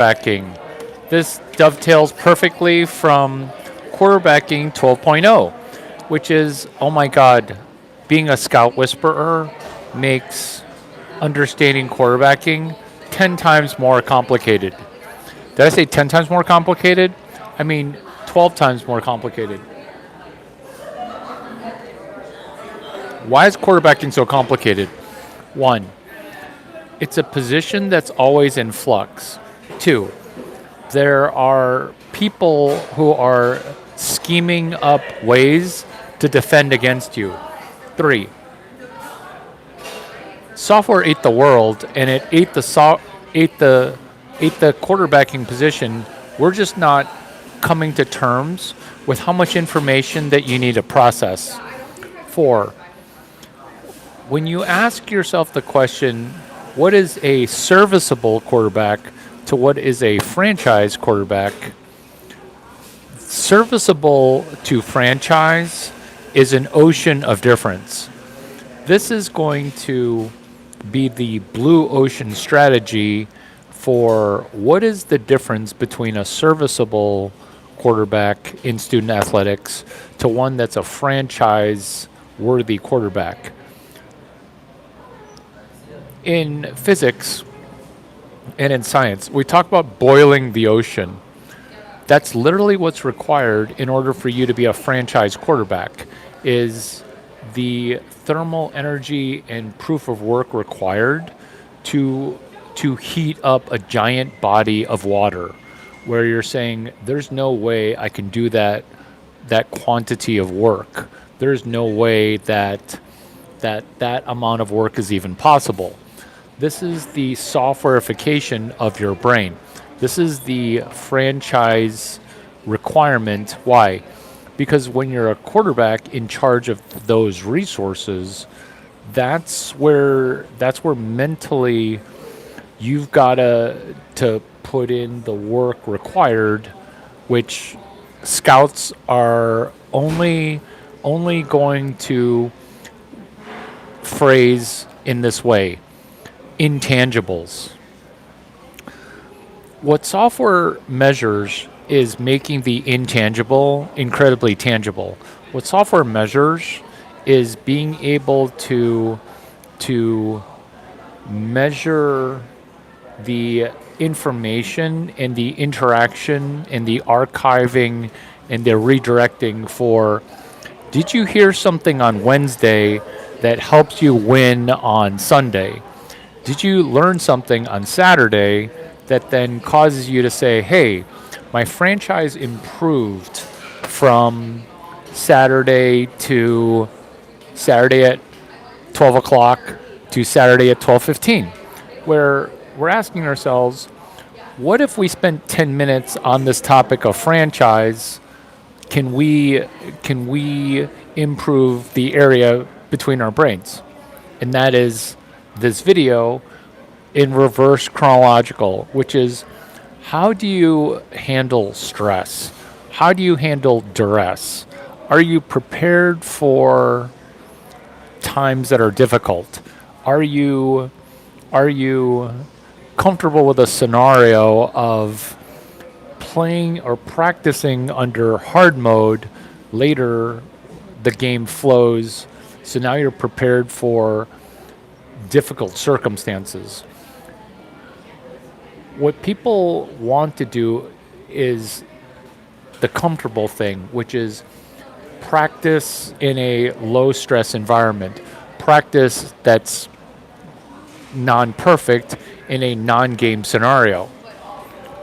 quarterbacking. This dovetails perfectly from quarterbacking 12.0, which is, oh my God, being a scout whisperer makes understanding quarterbacking 10 times more complicated. Did I say 10 times more complicated? I mean 12 times more complicated. Why is quarterbacking so complicated? One, it's a position that's always in flux. Two, there are people who are scheming up ways to defend against you. Three, software ate the world, and it ate the quarterbacking position. We're just not coming to terms with how much information that you need to process. Four, when you ask yourself the question, what is a serviceable quarterback to what is a franchise quarterback? Serviceable to franchise is an ocean of difference. This is going to be the blue ocean strategy for what is the difference between a serviceable quarterback in student athletics to one that's a franchise worthy quarterback. In physics and in science, we talk about boiling the ocean. That's literally what's required in order for you to be a franchise quarterback is the thermal energy and proof of work required to heat up a giant body of water where you're saying there's no way I can do that quantity of work. There's no way that amount of work is even possible. This is the softwareification of your brain. This is the franchise requirement. Why? Because when you're a quarterback in charge of those resources, that's where mentally you've got to put in the work required, which scouts are only going to phrase in this way: intangibles. What software measures is making the intangible incredibly tangible. What software measures is being able to measure the information and the interaction and the archiving and the redirecting for, did you hear something on Wednesday that helps you win on Sunday? Did you learn something on Saturday that then causes you to say, hey, my franchise improved from Saturday at 12 o'clock to Saturday at 12:15, where we're asking ourselves, what if we spent 10 minutes on this topic of franchise? Can we improve the area between our brains? And that is this video in reverse chronological, which is how do you handle stress? How do you handle duress? Are you prepared for times that are difficult? Are you comfortable with a scenario of playing or practicing under hard mode? Later, the game flows, so now you're prepared for difficult circumstances. What people want to do is the comfortable thing, which is practice in a low stress environment, practice that's non-perfect in a non-game scenario.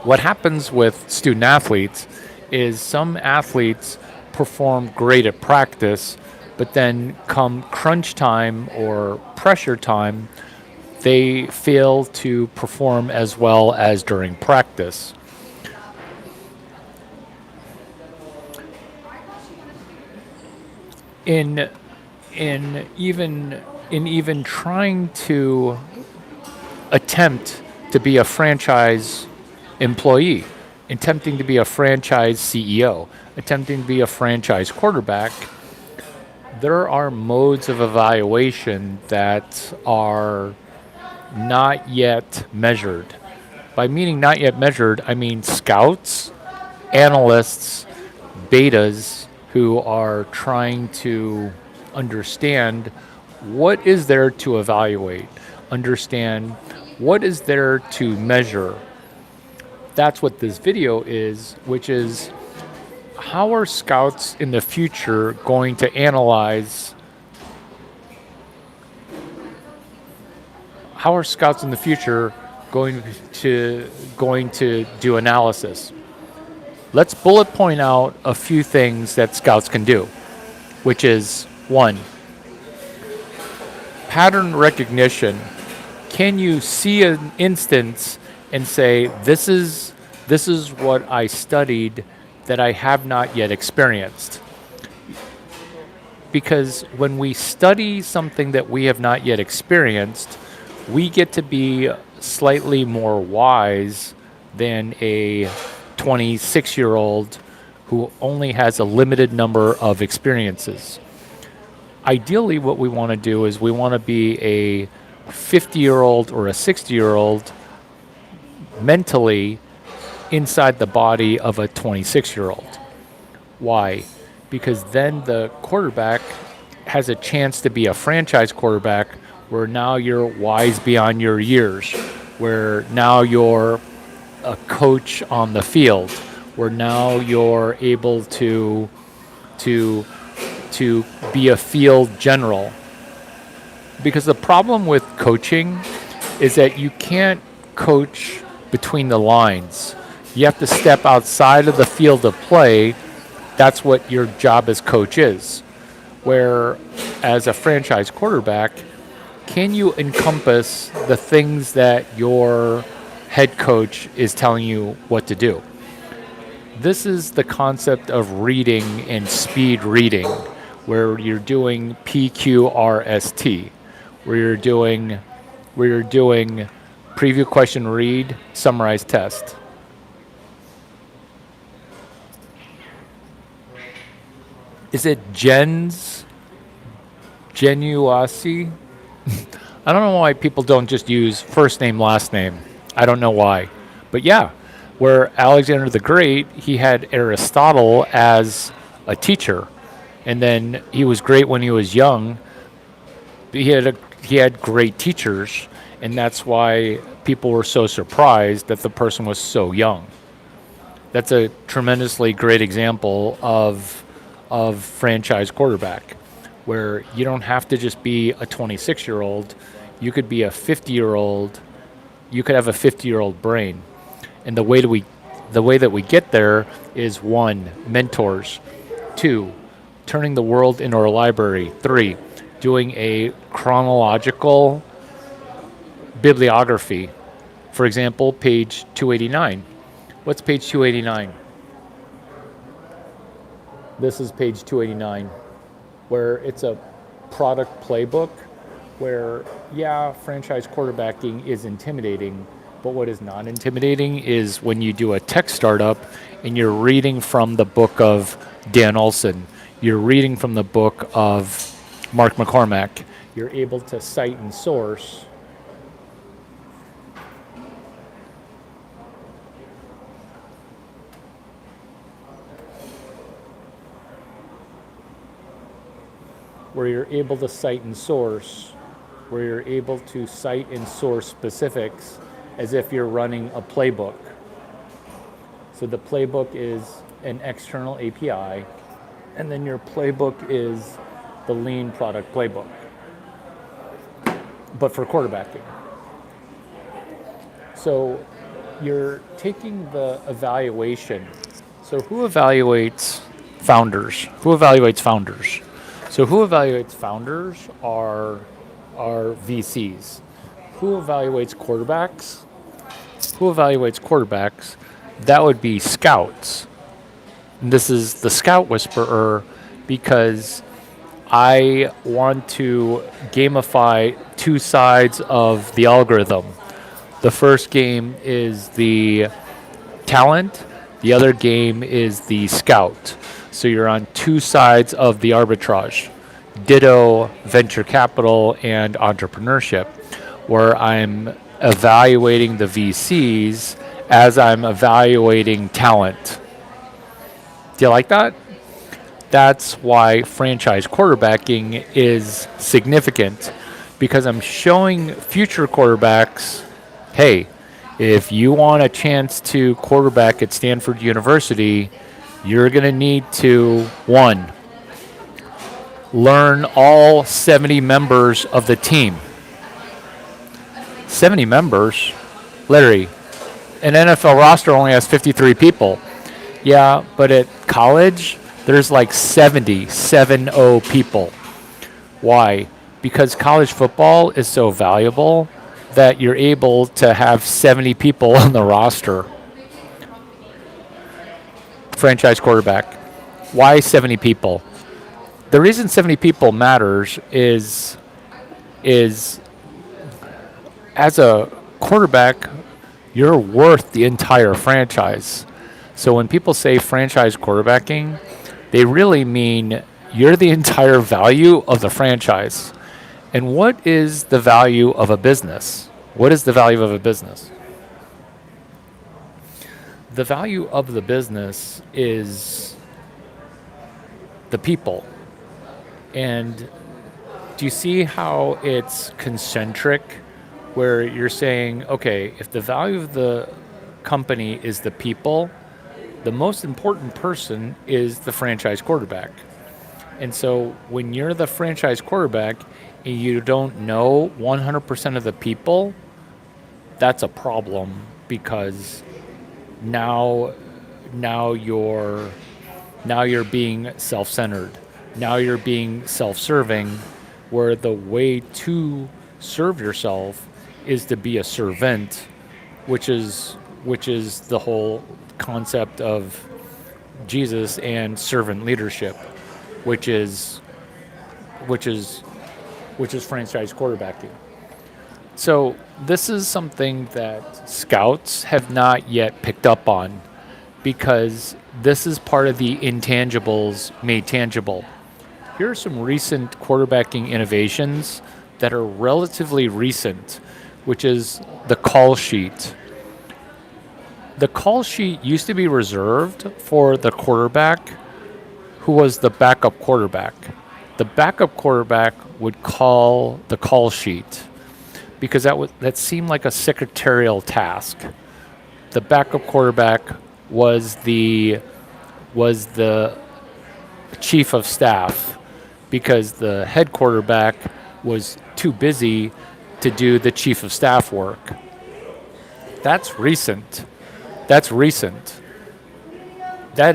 What happens with student athletes is some athletes perform great at practice, but then come crunch time or pressure time, they fail to perform as well as during practice. In even trying to attempt to be a franchise employee, attempting to be a franchise CEO, attempting to be a franchise quarterback, there are modes of evaluation that are not yet measured. By meaning not yet measured, I mean scouts, analysts, betas who are trying to understand what is there to evaluate, understand what is there to measure. That's what this video is, which is how are scouts in the future going to analyze? How are scouts in the future going to do analysis? Let's bullet point out a few things that scouts can do, which is one, pattern recognition. Can you see an instance and say, this is what I studied that I have not yet experienced? Because when we study something that we have not yet experienced, we get to be slightly more wise than a 26-year-old who only has a limited number of experiences. Ideally, what we want to do is we want to be a 50-year-old or a 60-year-old mentally inside the body of a 26-year-old. Why? Because then the quarterback has a chance to be a franchise quarterback where now you're wise beyond your years, where now you're a coach on the field, where now you're able to be a field general. Because the problem with coaching is that you can't coach between the lines. You have to step outside of the field of play. That's what your job as coach is. Where as a franchise quarterback, can you encompass the things that your head coach is telling you what to do? This is the concept of reading and speed reading, where you're doing PQRST, where you're doing preview question read, summarize test. Is it Genuasi? I don't know why people don't just use first name, last name. I don't know why. But yeah, where Alexander the Great, he had Aristotle as a teacher. And then he was great when he was young. He had great teachers, and that's why people were so surprised that the person was so young. That's a tremendously great example of franchise quarterback, where you don't have to just be a 26-year-old. You could be a 50-year-old. You could have a 50-year-old brain. And the way that we get there is 1, mentors. 2, turning the world into our library. 3, doing a chronological bibliography. For example, page 289. What's page 289? This is page 289, where it's a product playbook where, yeah, franchise quarterbacking is intimidating, but what is not intimidating is when you do a tech startup and you're reading from the book of Dan Olson, you're reading from the book of Mark McCormack, you're able to cite and source. Where you're able to cite and source, where you're able to cite and source specifics as if you're running a playbook. So the playbook is an external API, and then your playbook is the lean product playbook, but for quarterbacking. So you're taking the evaluation. So who evaluates founders? So who evaluates founders are VCs. Who evaluates quarterbacks? That would be scouts. And this is the Scout Whisperer because I want to gamify two sides of the algorithm. The first game is the talent. The other game is the scout. So you're on two sides of the arbitrage. Ditto venture capital and entrepreneurship, where I'm evaluating the VCs as I'm evaluating talent. Do you like that? That's why franchise quarterbacking is significant, because I'm showing future quarterbacks, hey, if you want a chance to quarterback at Stanford University, you're going to need to, one, learn all 70 members of the team. 70 members? Larry, an NFL roster only has 53 people. Yeah, but at college, there's like 70 people. Why? Because college football is so valuable that you're able to have 70 people on the roster. Franchise quarterback. Why 70 people? The reason 70 people matters is as a quarterback, you're worth the entire franchise. So when people say franchise quarterbacking, they really mean you're the entire value of the franchise. And what is the value of a business? What is the value of a business? The value of the business is the people. And do you see how it's concentric, where you're saying, okay, if the value of the company is the people, the most important person is the franchise quarterback. And so when you're the franchise quarterback and you don't know 100% of the people, that's a problem, because now you're being self-centered. Now you're being self-serving, where the way to serve yourself is to be a servant, which is the whole concept of Jesus and servant leadership, which is franchise quarterbacking. So this is something that scouts have not yet picked up on, because this is part of the intangibles made tangible. Here are some recent quarterbacking innovations that are relatively recent, which is the call sheet. The call sheet used to be reserved for the quarterback who was the backup quarterback. The backup quarterback would call the call sheet because that seemed like a secretarial task. The backup quarterback was the chief of staff, because the head quarterback was too busy to do the chief of staff work. That's recent. That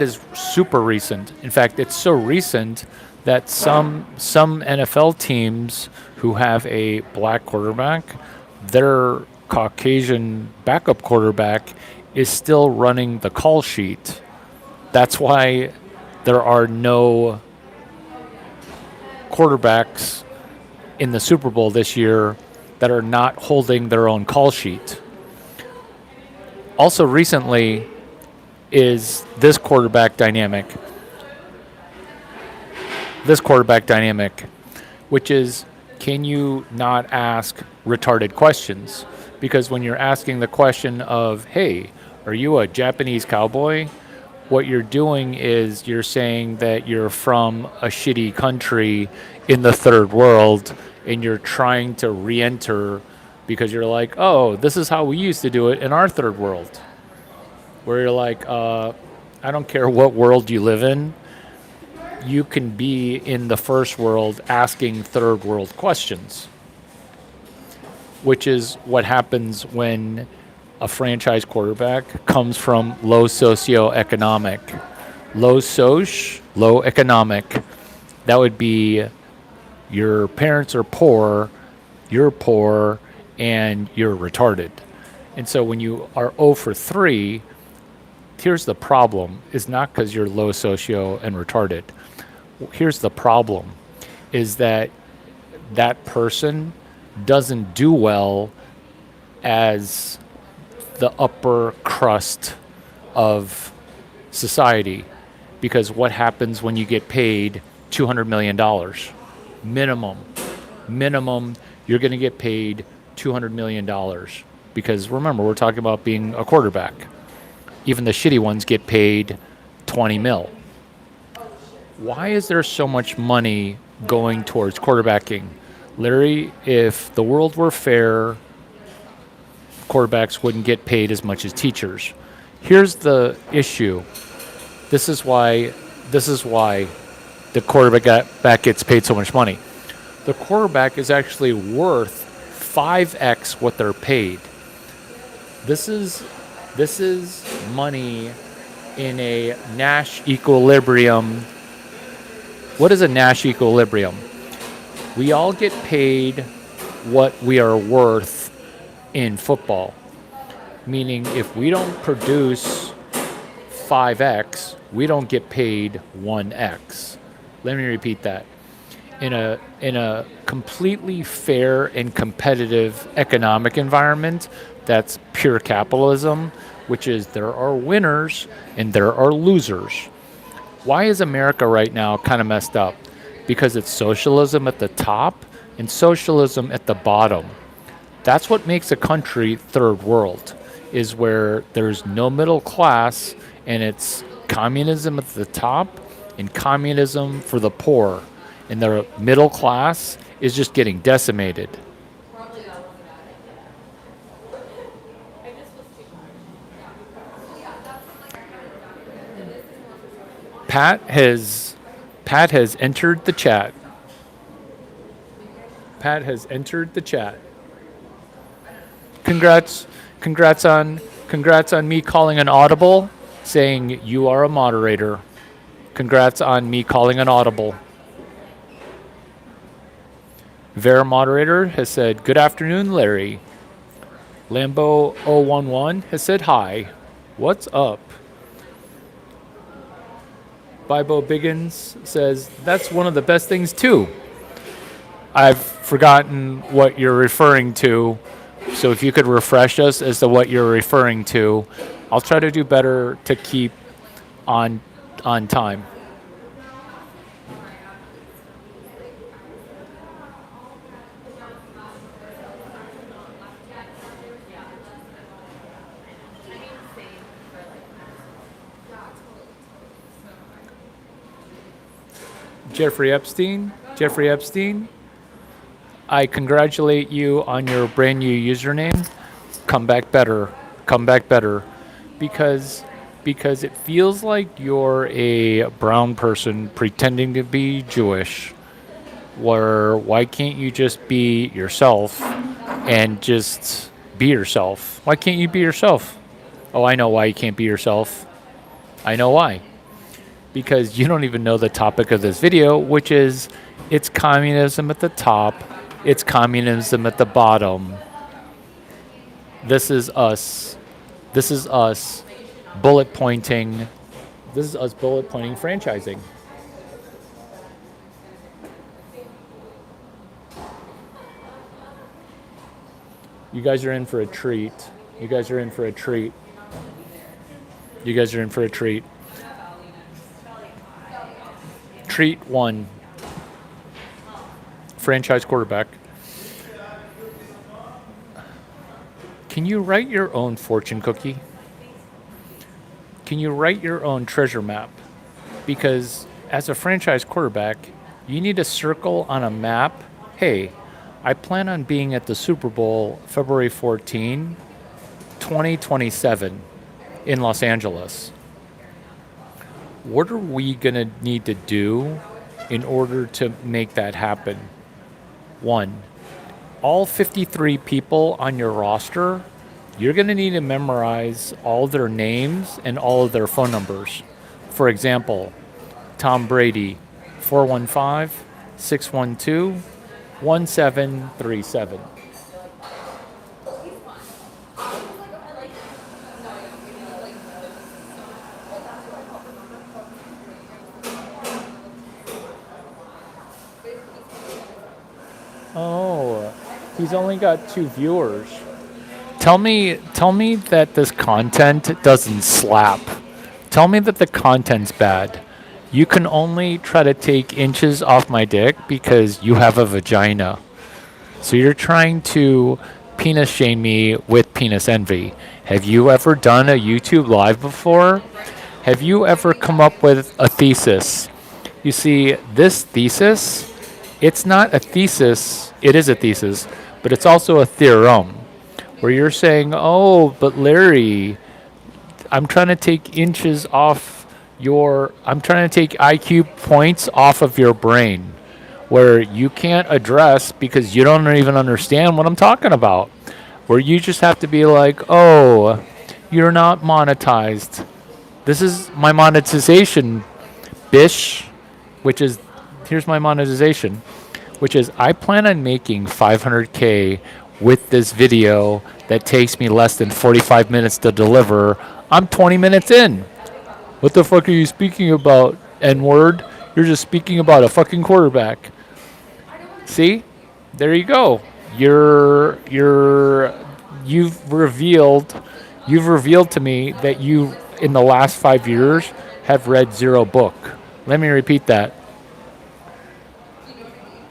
is super recent. In fact, it's so recent that some NFL teams who have a black quarterback, their Caucasian backup quarterback is still running the call sheet. That's why there are no quarterbacks in the Super Bowl this year that are not holding their own call sheet. Also recently is this quarterback dynamic, which is, can you not ask retarded questions? Because when you're asking the question of, hey, are you a Japanese cowboy? What you're doing is you're saying that you're from a shitty country in the third world, and you're trying to re-enter because you're like, oh, this is how we used to do it in our third world. Where you're like, I don't care what world you live in, you can be in the first world asking third world questions, which is what happens when a franchise quarterback comes from low socioeconomic. Low economic. That would be your parents are poor, you're poor, and you're retarded. And so when you are 0 for 3, here's the problem, is not because you're low socio and retarded. Here's the problem, is that that person doesn't do well as the upper crust of society. Because what happens when you get paid $200 million? Minimum, you're going to get paid $200 million. because remember, we're talking about being a quarterback. Even the shitty ones get paid 20 mil. Why is there so much money going towards quarterbacking? Larry, if the world were fair, quarterbacks wouldn't get paid as much as teachers. Here's the issue. This is why the quarterback gets paid so much money. The quarterback is actually worth 5x what they're paid. This is money in a Nash equilibrium. What is a Nash equilibrium? We all get paid what we are worth in football. Meaning if we don't produce 5x, we don't get paid 1x. Let me repeat that. In a completely fair and competitive economic environment, that's pure capitalism, which is there are winners and there are losers. Why is America right now kind of messed up? Because it's socialism at the top and socialism at the bottom. That's what makes a country third world, is where there's no middle class and it's communism at the top and communism for the poor. And the middle class is just getting decimated. Pat has entered the chat. Pat has entered the chat. Congrats on me calling an audible, saying you are a moderator. Congrats on me calling an audible. Vera moderator has said, good afternoon, Larry. Lambo011 has said hi. What's up? Bibo Biggins says, that's one of the best things too. I've forgotten what you're referring to, so if you could refresh us as to what you're referring to, I'll try to do better to keep on time. Jeffrey Epstein, I congratulate you on your brand new username. Come back better, because it feels like you're a brown person pretending to be Jewish. Why can't you just be yourself and just be yourself? Why can't you be yourself? Oh, I know why you can't be yourself. I know why. Because you don't even know the topic of this video, which is it's communism at the top, it's communism at the bottom. This is us bullet pointing franchising. You guys are in for a treat. Treat one. Franchise quarterback. Can you write your own fortune cookie? Can you write your own treasure map? Because as a franchise quarterback, you need to circle on a map, hey, I plan on being at the Super Bowl February 14, 2027 in Los Angeles. What are we going to need to do in order to make that happen? One, all 53 people on your roster, you're going to need to memorize all their names and all of their phone numbers. For example, Tom Brady, 415-612-1737. Oh, he's only got 2 viewers. Tell me that this content doesn't slap. Tell me that the content's bad. You can only try to take inches off my dick because you have a vagina. So you're trying to penis shame me with penis envy. Have you ever done a YouTube live before? Have you ever come up with a thesis? You see, this thesis, it's not a thesis, it is a thesis, but it's also a theorem where you're saying, oh, but Larry, I'm trying to take inches off I'm trying to take IQ points off of your brain where you can't address because you don't even understand what I'm talking about. Where you just have to be like, oh, you're not monetized. This is my monetization, bish, which is, here's my monetization, which is I plan on making 500K with this video that takes me less than 45 minutes to deliver. I'm 20 minutes in. What the fuck are you speaking about, N-word? You're just speaking about a fucking quarterback. See? There you go. You've revealed to me that you, in the last 5 years, have read 0 book. Let me repeat that.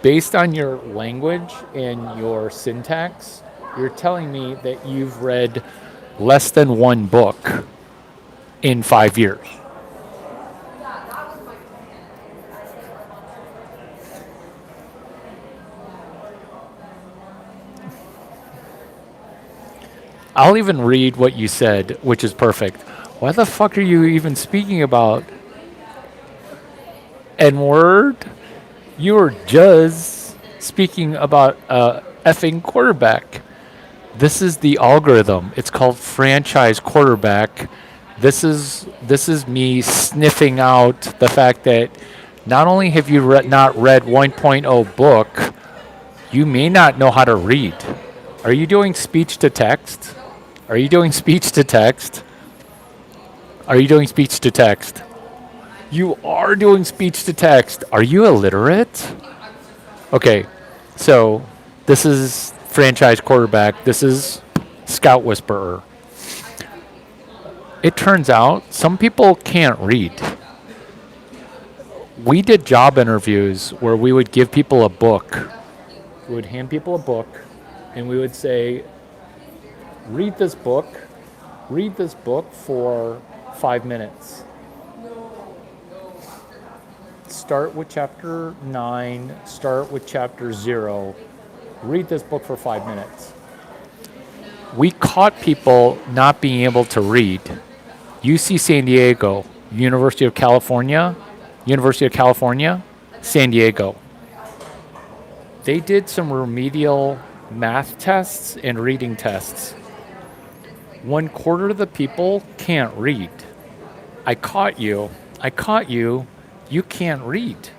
Based on your language and your syntax, you're telling me that you've read less than 1 book in 5 years. I'll even read what you said, which is perfect. Why the fuck are you even speaking about N-word? You were just speaking about a effing quarterback. This is the algorithm. It's called franchise quarterback. This is me sniffing out the fact that not only have you not read 1.0 book, you may not know how to read. Are you doing speech to text? Are you doing speech to text? Are you doing speech to text? You are doing speech to text. Are you illiterate? Okay, so this is franchise quarterback. This is scout whisperer. It turns out some people can't read. We did job interviews where we would give people a book. We would hand people a book and we would say, read this book for 5 minutes. Start with chapter 9, start with chapter 0. Read this book for 5 minutes. We caught people not being able to read. UC San Diego, University of California, San Diego. They did some remedial math tests and reading tests. 1/4 of the people can't read. I caught you. You can't read.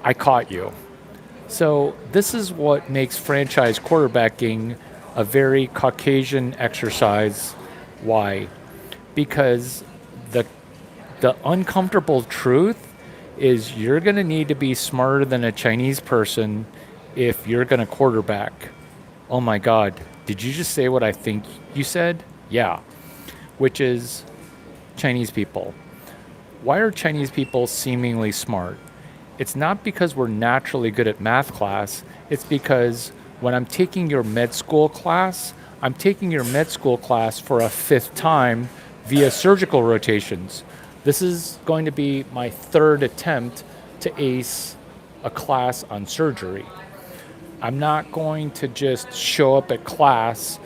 I caught you. So this is what makes franchise quarterbacking a very Caucasian exercise. Why? Because the uncomfortable truth is you're going to need to be smarter than a Chinese person if you're going to quarterback. Oh my God, did you just say what I think you said? Yeah, which is Chinese people. Why are Chinese people seemingly smart? It's not because we're naturally good at math class. It's because when I'm taking your med school class, I'm taking your med school class for a 5th time via surgical rotations. This is going to be my 3rd attempt to ace a class on surgery. I'm not going to just show up at class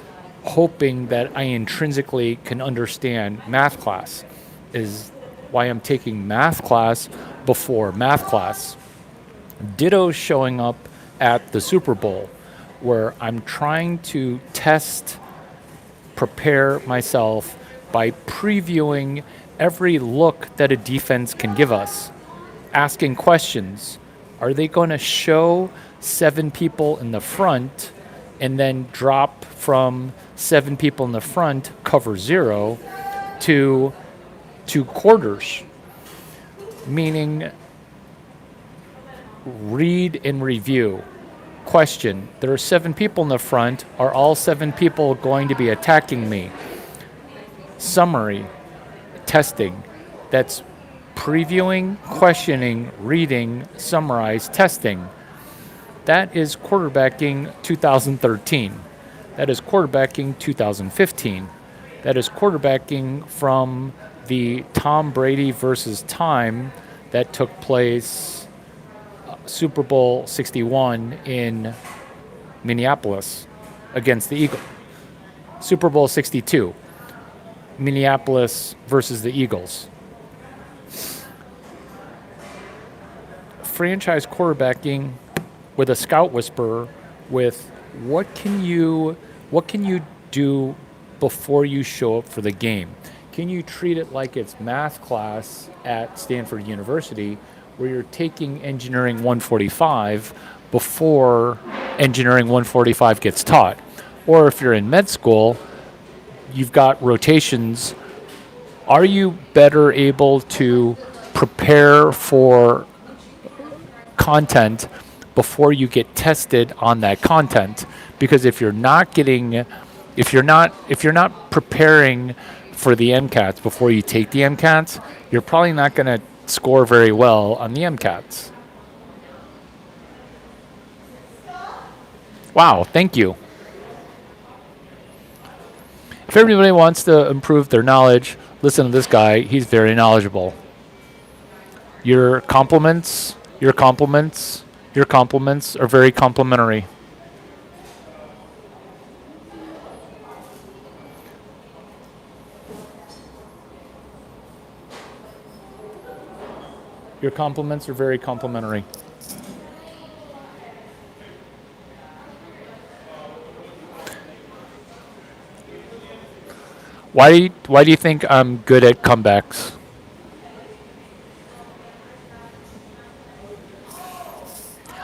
hoping that I intrinsically can understand math class. Is why I'm taking math class before math class. Ditto showing up at the Super Bowl, where I'm trying to prepare myself by previewing every look that a defense can give us, asking questions. Are they going to show 7 people in the front and then drop from 7 people in the front, cover 0, to 2 quarters? Meaning, read and review. Question, there are 7 people in the front. Are all 7 people going to be attacking me? Summary, testing. That's previewing, questioning, reading, summarize, testing. That is quarterbacking 2013. That is quarterbacking 2015. That is quarterbacking from the Tom Brady versus time that took place Super Bowl 61 in Minneapolis against the Eagles. Super Bowl 62, Minneapolis versus the Eagles. Franchise quarterbacking with a scout whisperer with what can you do before you show up for the game? Can you treat it like it's math class at Stanford University where you're taking engineering 145 before engineering 145 gets taught? Or if you're in med school, you've got rotations. Are you better able to prepare for content before you get tested on that content? Because if you're not preparing for the MCATs before you take the MCATs, you're probably not going to score very well on the MCATs. Wow, thank you. If everybody wants to improve their knowledge, listen to this guy. He's very knowledgeable. Your compliments are very complimentary. Your compliments are very complimentary. Why do you think I'm good at comebacks?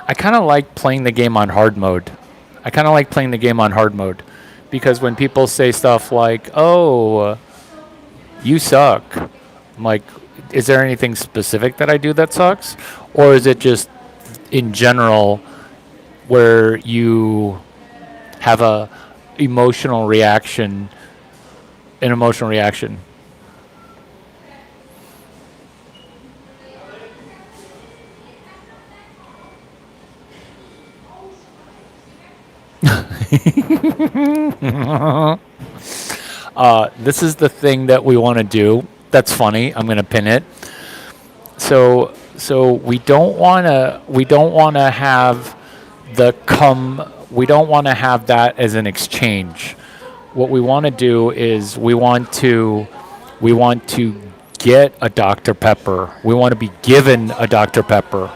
I kind of like playing the game on hard mode. Because when people say stuff like, "Oh, you suck," I'm like, is there anything specific that I do that sucks? Or is it just in general where you have an emotional reaction? This is the thing that we want to do. That's funny. I'm going to pin it. So we don't want to have that as an exchange. What we want to do is we want to get a Dr. Pepper. We want to be given a Dr. Pepper.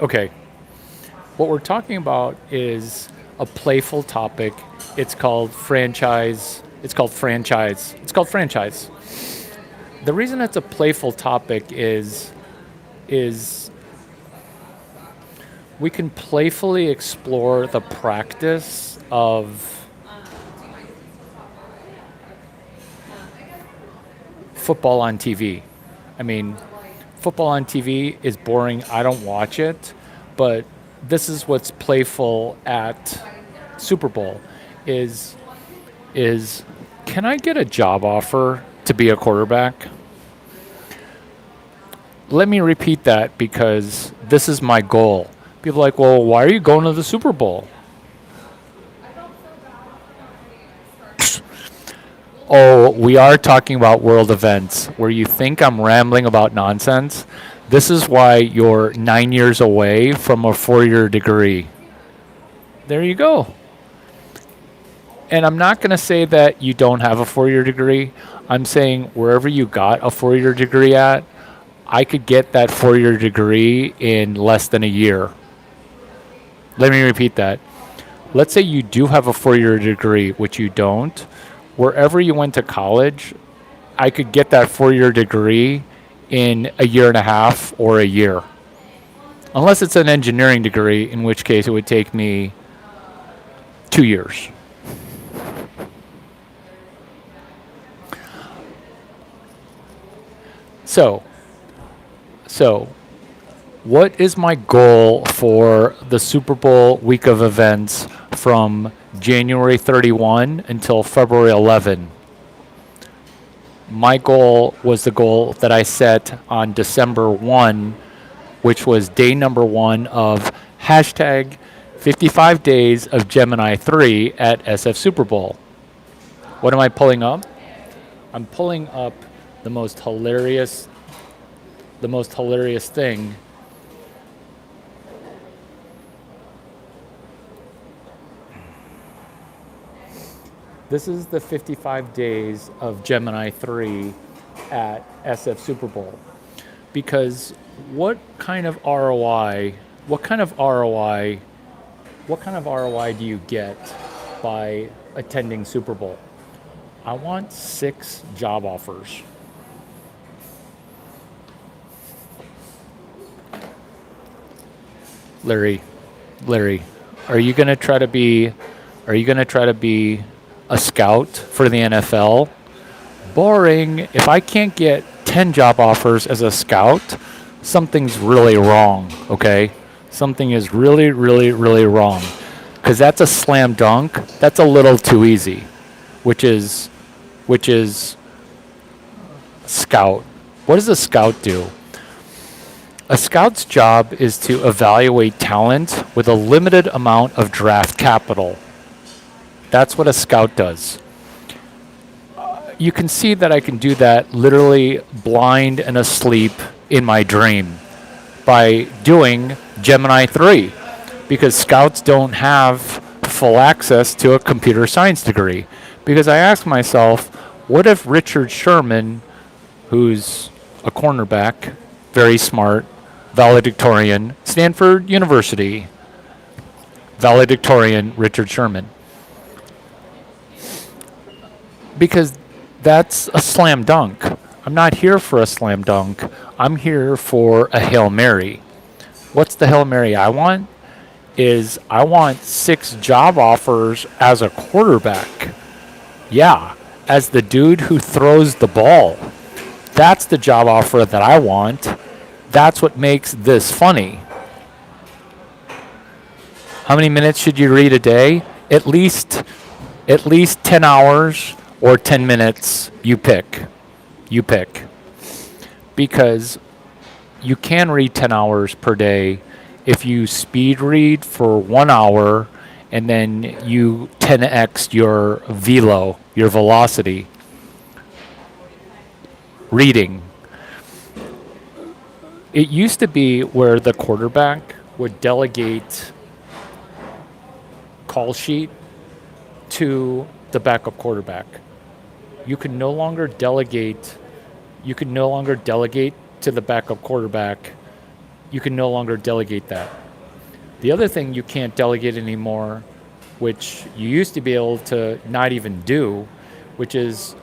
Okay. What we're talking about is a playful topic. It's called franchise. The reason it's a playful topic is we can playfully explore the practice of football on TV. I mean, football on TV is boring. I don't watch it, but this is what's playful at Super Bowl is can I get a job offer to be a quarterback? Let me repeat that because this is my goal. People are like, well, why are you going to the Super Bowl? Oh, we are talking about world events where you think I'm rambling about nonsense. This is why you're 9 years away from a 4-year degree. There you go. And I'm not going to say that you don't have a 4-year degree. I'm saying wherever you got a 4-year degree at, I could get that 4-year degree in less than a year. Let me repeat that. Let's say you do have a 4-year degree, which you don't. Wherever you went to college, I could get that 4-year degree in a year and a half or a year. Unless it's an engineering degree, in which case it would take me 2 years. So, what is my goal for the Super Bowl week of events from January 31 until February 11? My goal was the goal that I set on December 1, which was day number 1 of hashtag 55 days of Gemini 3 at SF Super Bowl. What am I pulling up? I'm pulling up the most hilarious thing. This is the 55 days of Gemini 3 at SF Super Bowl. Because what kind of ROI do you get by attending Super Bowl? I want 6 job offers. Larry, are you going to try to be a scout for the NFL? Boring. If I can't get 10 job offers as a scout, something's really wrong, okay? Something is really, really, really wrong. Because that's a slam dunk. That's a little too easy, which is scout. What does a scout do? A scout's job is to evaluate talent with a limited amount of draft capital. That's what a scout does. You can see that I can do that literally blind and asleep in my dream by doing Gemini 3, because scouts don't have full access to a computer science degree. Because I ask myself, what if Richard Sherman, who's a cornerback, very smart, valedictorian, Stanford University, valedictorian Richard Sherman. Because that's a slam dunk. I'm not here for a slam dunk. I'm here for a Hail Mary. What's the Hail Mary I want? I want 6 job offers as a quarterback. Yeah, as the dude who throws the ball. That's the job offer that I want. That's what makes this funny. How many minutes should you read a day? At least 10 hours or 10 minutes. You pick. Because you can read 10 hours per day if you speed read for 1 hour and then you 10x your velo, your velocity. Reading. It used to be where the quarterback would delegate call sheet to the backup quarterback. You can no longer delegate to the backup quarterback. You can no longer delegate that. The other thing you can't delegate anymore, which you used to be able to not even do, which is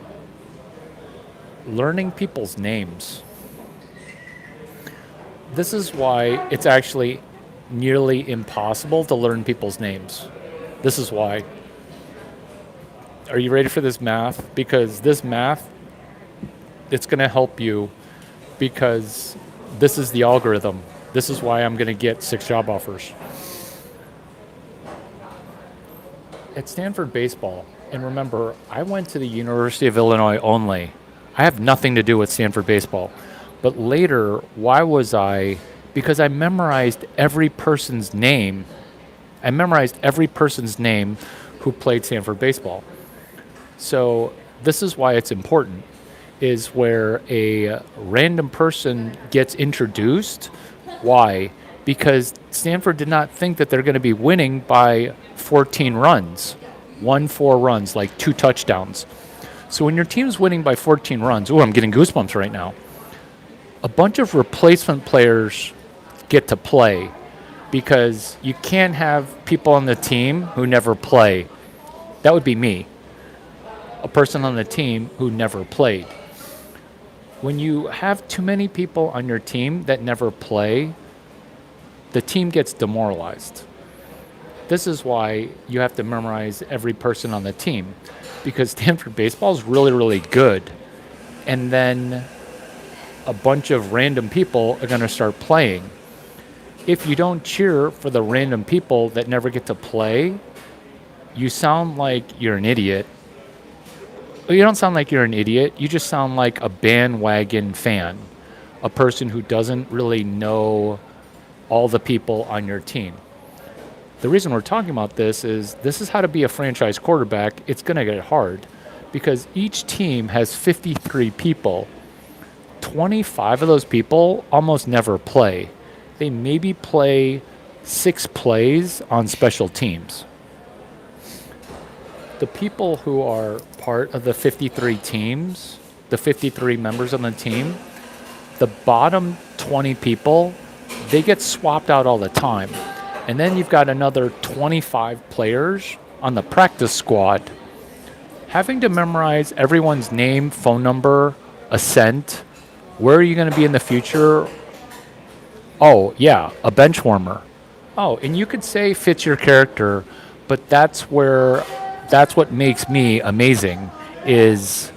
learning people's names. This is why it's actually nearly impossible to learn people's names. This is why. Are you ready for this math? Because this math, it's going to help you, because this is the algorithm. This is why I'm going to get 6 job offers. At Stanford baseball, and remember, I went to the University of Illinois only. I have nothing to do with Stanford baseball. But later, why was I? Because I memorized every person's name. I memorized every person's name who played Stanford baseball. So this is why it's important, is where a random person gets introduced. Why? Because Stanford did not think that they're going to be winning by 14 runs, 4 runs, like 2 touchdowns. So when your team's winning by 14 runs, I'm getting goosebumps right now. A bunch of replacement players get to play, because you can't have people on the team who never play. That would be me, a person on the team who never played. When you have too many people on your team that never play, the team gets demoralized. This is why you have to memorize every person on the team, because Stanford baseball is really, really good. And then a bunch of random people are going to start playing. If you don't cheer for the random people that never get to play, you sound like you're an idiot. You don't sound like you're an idiot. You just sound like a bandwagon fan, a person who doesn't really know all the people on your team. The reason we're talking about this is how to be a franchise quarterback. It's going to get hard because each team has 53 people. 25 of those people almost never play. They maybe play 6 plays on special teams. The people who are part of the 53 teams, the 53 members on the team, the bottom 20 people, they get swapped out all the time. And then you've got another 25 players on the practice squad. Having to memorize everyone's name, phone number, ascent, where are you going to be in the future? Oh, yeah, a bench warmer. Oh, and you could say fits your character, but that's what makes me amazing is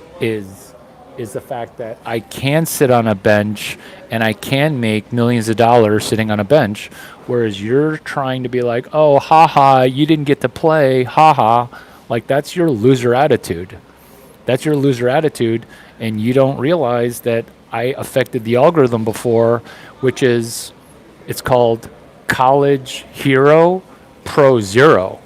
the fact that I can sit on a bench and I can make millions of dollars sitting on a bench, whereas you're trying to be like, oh, haha, you didn't get to play, haha. Like, that's your loser attitude. That's your loser attitude, and you don't realize that I affected the algorithm before, which is, it's called College Hero Pro Zero.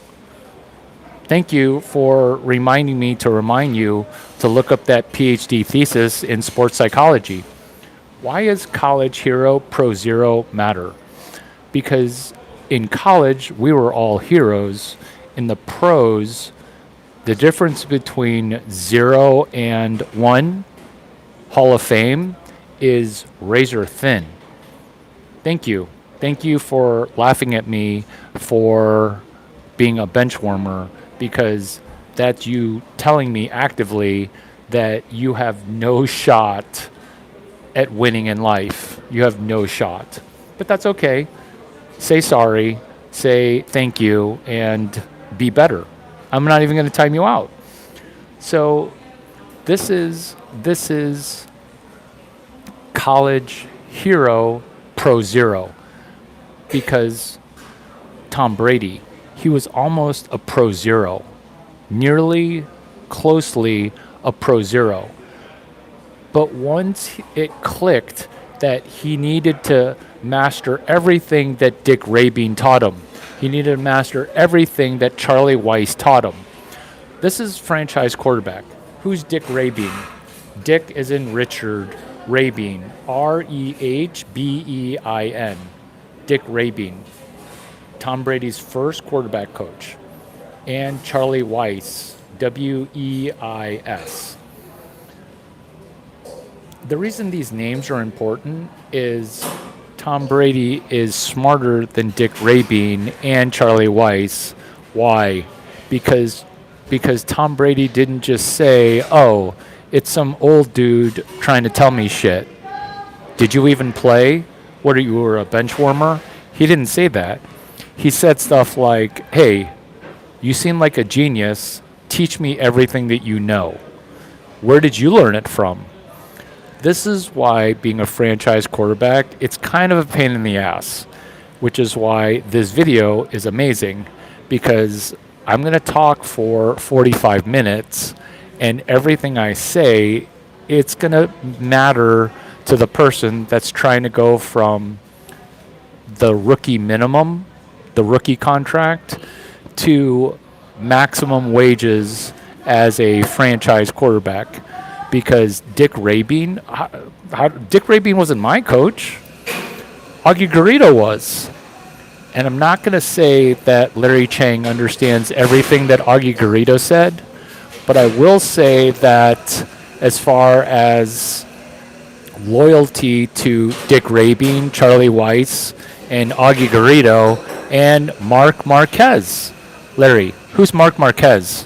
Thank you for reminding me to remind you to look up that PhD thesis in sports psychology. Why is College Hero Pro Zero matter? Because in college, we were all heroes. In the pros, the difference between 0 and 1, Hall of Fame, is razor thin. Thank you. Thank you for laughing at me for being a bench warmer, because that's you telling me actively that you have no shot at winning in life. You have no shot. But that's okay. Say sorry, say thank you, and be better. I'm not even going to time you out. So this is College Hero Pro Zero, because Tom Brady, he was almost a Pro Zero, nearly, closely a Pro Zero. But once it clicked that he needed to master everything that Dick Rabine taught him, he needed to master everything that Charlie Weiss taught him. This is franchise quarterback. Who's Dick Rabine? Dick is in Richard, Rabine, Rehbein. Dick Rabine, Tom Brady's first quarterback coach, and Charlie Weiss, Weis. The reason these names are important is Tom Brady is smarter than Dick Rabine and Charlie Weiss. Why? Because Tom Brady didn't just say, oh, it's some old dude trying to tell me shit. Did you even play? What are you, were a bench warmer? He didn't say that. He said stuff like, hey, you seem like a genius. Teach me everything that you know. Where did you learn it from? This is why being a franchise quarterback, it's kind of a pain in the ass, which is why this video is amazing, because I'm going to talk for 45 minutes, and everything I say, it's going to matter to the person that's trying to go from the rookie minimum, the rookie contract, to maximum wages as a franchise quarterback. Because Dick Rabine wasn't my coach. Augie Garrido was. And I'm not going to say that Larry Chang understands everything that Augie Garrido said, but I will say that as far as loyalty to Dick Rabine, Charlie Weiss, and Augie Garrido, and Mark Marquez. Larry, who's Mark Marquez?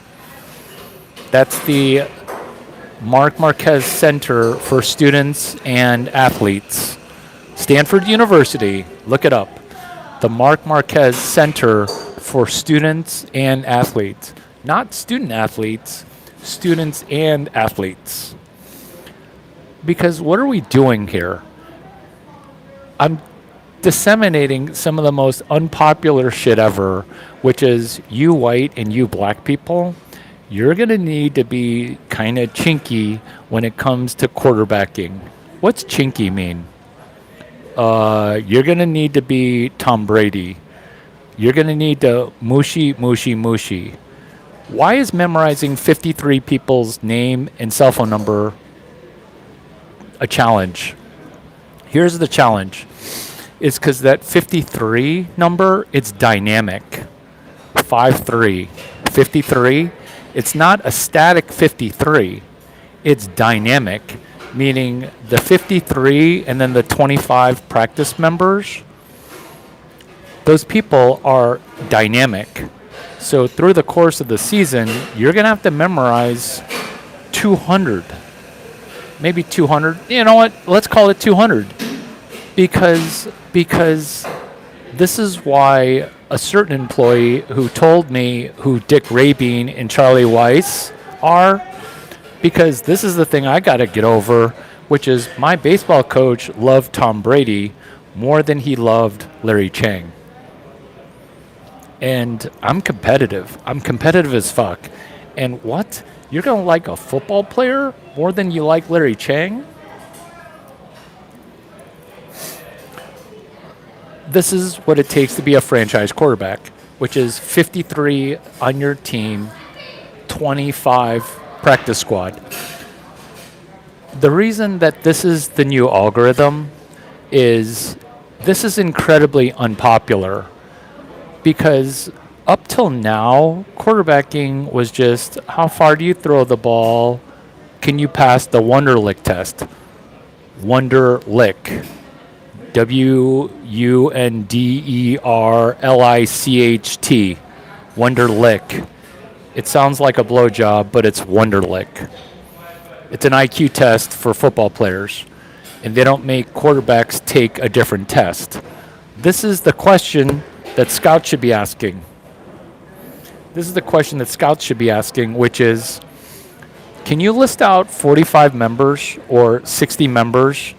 That's the Mark Marquez Center for Students and Athletes. Stanford University, look it up. The Mark Marquez Center for Students and Athletes. Not student athletes, students and athletes. Because what are we doing here? I'm disseminating some of the most unpopular shit ever, which is you white and you black people, you're going to need to be kind of chinky when it comes to quarterbacking. What's chinky mean? You're going to need to be Tom Brady. You're going to need to mushy, mushy, mushy. Why is memorizing 53 people's name and cell phone number a challenge? Here's the challenge. It's because that 53 number, it's dynamic. 53. 53, it's not a static 53. It's dynamic, meaning the 53 and then the 25 practice members, those people are dynamic. So through the course of the season, you're going to have to memorize 200, maybe 200. You know what? Let's call it 200 because this is why a certain employee who told me who Dick Rabin and Charlie Weiss are, because this is the thing I got to get over, which is my baseball coach loved Tom Brady more than he loved Larry Chang. And I'm competitive. I'm competitive as fuck. And what? You're going to like a football player more than you like Larry Chang? This is what it takes to be a franchise quarterback, which is 53 on your team, 25 practice squad. The reason that this is the new algorithm is this is incredibly unpopular because up till now, quarterbacking was just how far do you throw the ball? Can you pass the Wonderlic test? Wonderlic. Wunderlicht. Wonderlic. It sounds like a blowjob, but it's Wonderlic. It's an IQ test for football players, and they don't make quarterbacks take a different test. This is the question that scouts should be asking. This is the question that scouts should be asking, which is, can you list out 45 members or 60 members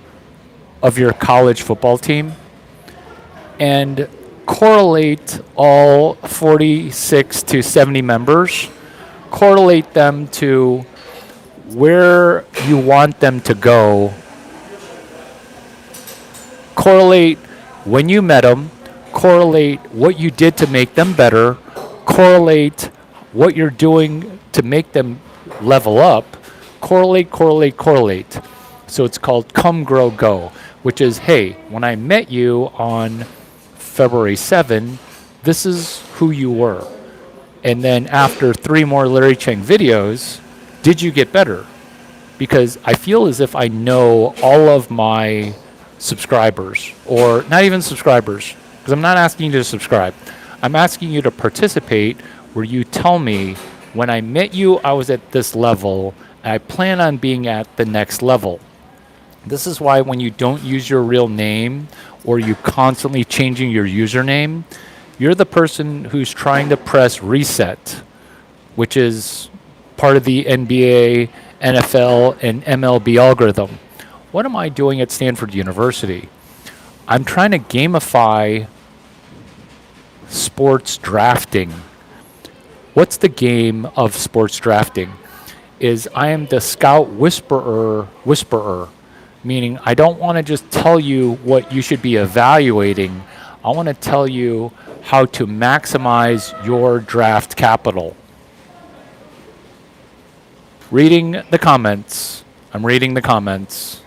of your college football team and correlate all 46 to 70 members, correlate them to where you want them to go, correlate when you met them, correlate what you did to make them better, correlate what you're doing to make them level up, correlate, correlate, correlate. So it's called Come, Grow, Go, which is, hey, when I met you on February 7, this is who you were. And then after 3 more Larry Chang videos, did you get better? Because I feel as if I know all of my subscribers, or not even subscribers, because I'm not asking you to subscribe. I'm asking you to participate where you tell me, when I met you, I was at this level, and I plan on being at the next level. This is why when you don't use your real name or you constantly changing your username, you're the person who's trying to press reset, which is part of the NBA, NFL, and MLB algorithm. What am I doing at Stanford University? I'm trying to gamify sports drafting. What's the game of sports drafting? Is I am the scout whisperer, meaning I don't want to just tell you what you should be evaluating. I want to tell you how to maximize your draft capital. Reading the comments. I'm reading the comments.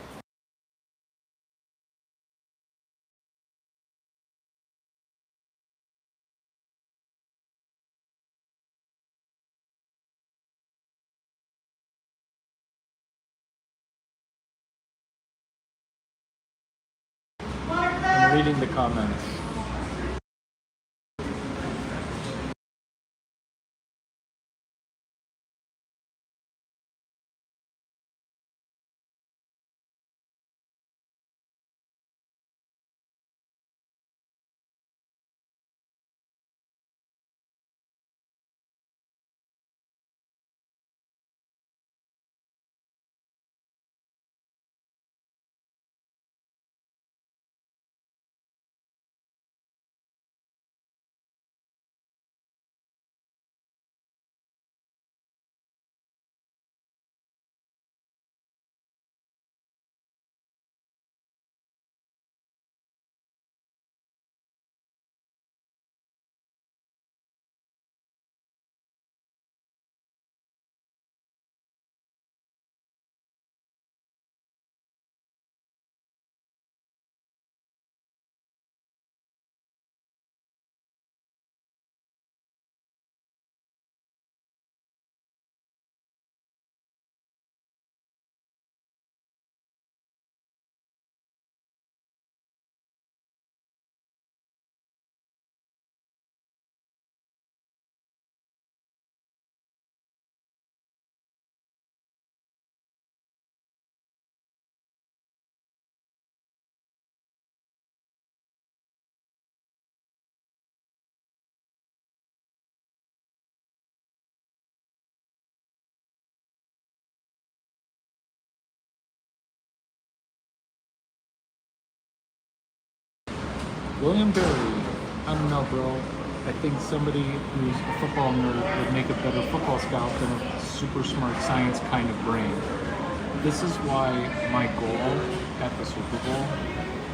I'm reading the comments. William Berry, I don't know, bro. I think somebody who's a football nerd would make a better football scout than a super smart science kind of brain. This is why my goal at the Super Bowl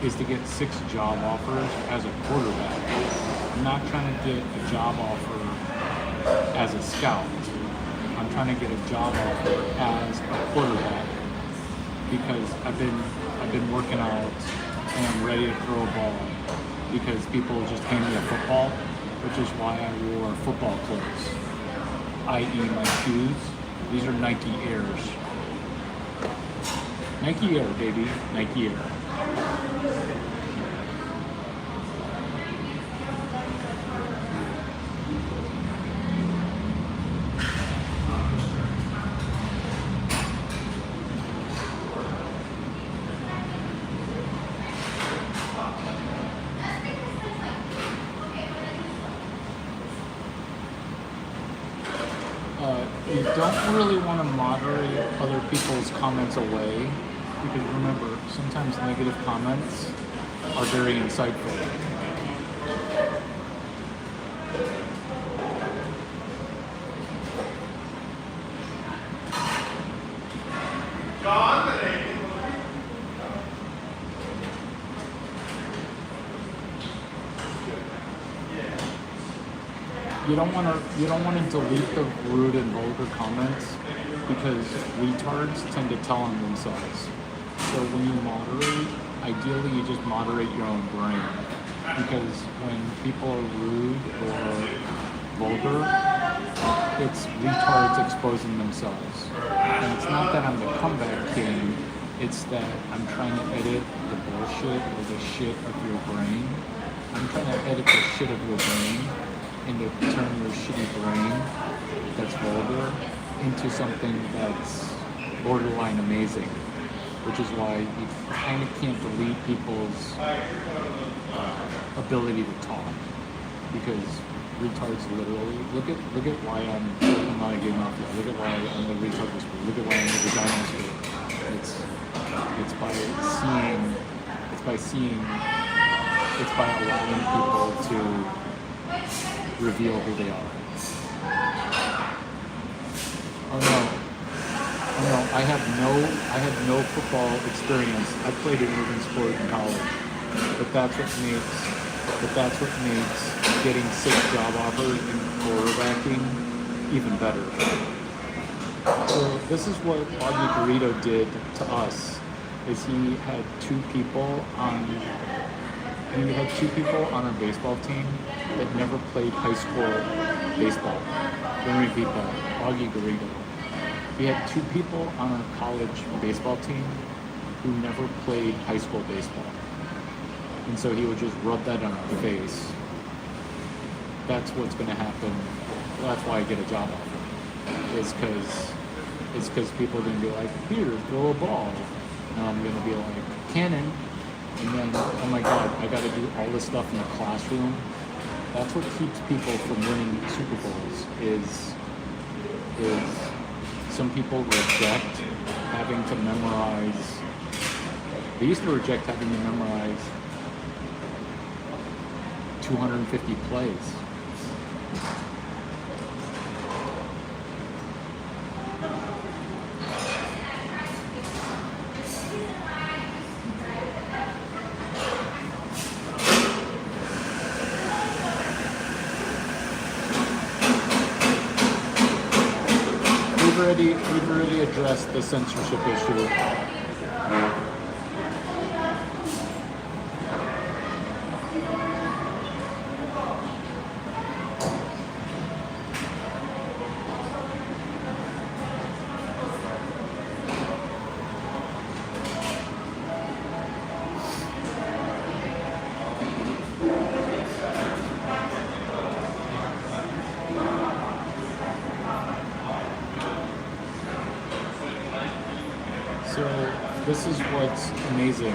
is to get 6 job offers as a quarterback. I'm not trying to get a job offer as a scout. I'm trying to get a job offer as a quarterback because I've been working out and I'm ready to throw a ball because people just hand me a football, which is why I wore football clothes, i.e. my shoes. These are Nike Airs. Nike Air, baby. Nike Air. You don't really want to moderate other people's comments away because remember, sometimes negative comments are very insightful. You don't want to delete the rude and vulgar comments because retards tend to tell on themselves. So when you moderate, ideally you just moderate your own brain because when people are rude or vulgar, it's retards exposing themselves. And it's not that I'm the comeback king, it's that I'm trying to edit the bullshit or the shit of your brain. I'm trying to edit the shit of your brain and to turn your shitty brain that's vulgar into something that's borderline amazing, which is why you kind of can't delete people's ability to talk because retards literally look at why I'm not a game mafia. Look at why I'm the retard whisperer. Look at why I'm the vagina whisperer. It's by allowing people to reveal who they are. Oh no, I have no football experience. I played an urban sport in college, but that's what makes getting 6 job offers in quarterbacking even better. So this is what Augie Garrido did to us. Is he had two people on our baseball team that never played high school baseball. Let me repeat that. Augie Garrido. He had 2 people on our college baseball team who never played high school baseball. And so he would just rub that on our face. That's what's going to happen. Well, that's why I get a job offer. It's because people are going to be like, here, throw a ball. And I'm going to be like, cannon. And then, oh my God, I got to do all this stuff in the classroom. That's what keeps people from winning Super Bowls is some people reject having to memorize. They used to reject having to memorize 250 plays. We've already addressed the censorship issue. So this is what's amazing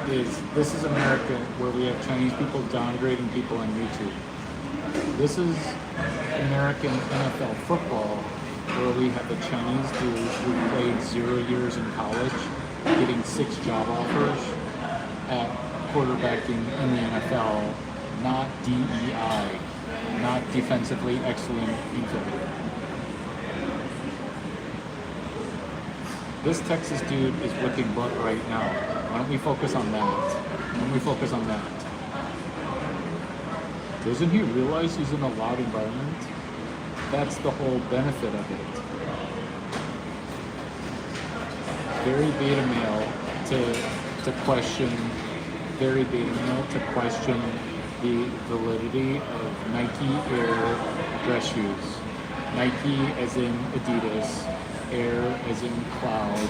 is this is America where we have Chinese people downgrading people on YouTube. This is American NFL football where we have a Chinese dude who played 0 years in college getting 6 job offers at quarterbacking in the NFL, not DEI, not defensively excellent infielder. This Texas dude is whipping butt right now. Why don't we focus on that? Why don't we focus on that? Doesn't he realize he's in a loud environment? That's the whole benefit of it. Very beta male to question, very beta male to question the validity of Nike Air dress shoes. Nike as in Adidas, Air as in Cloud,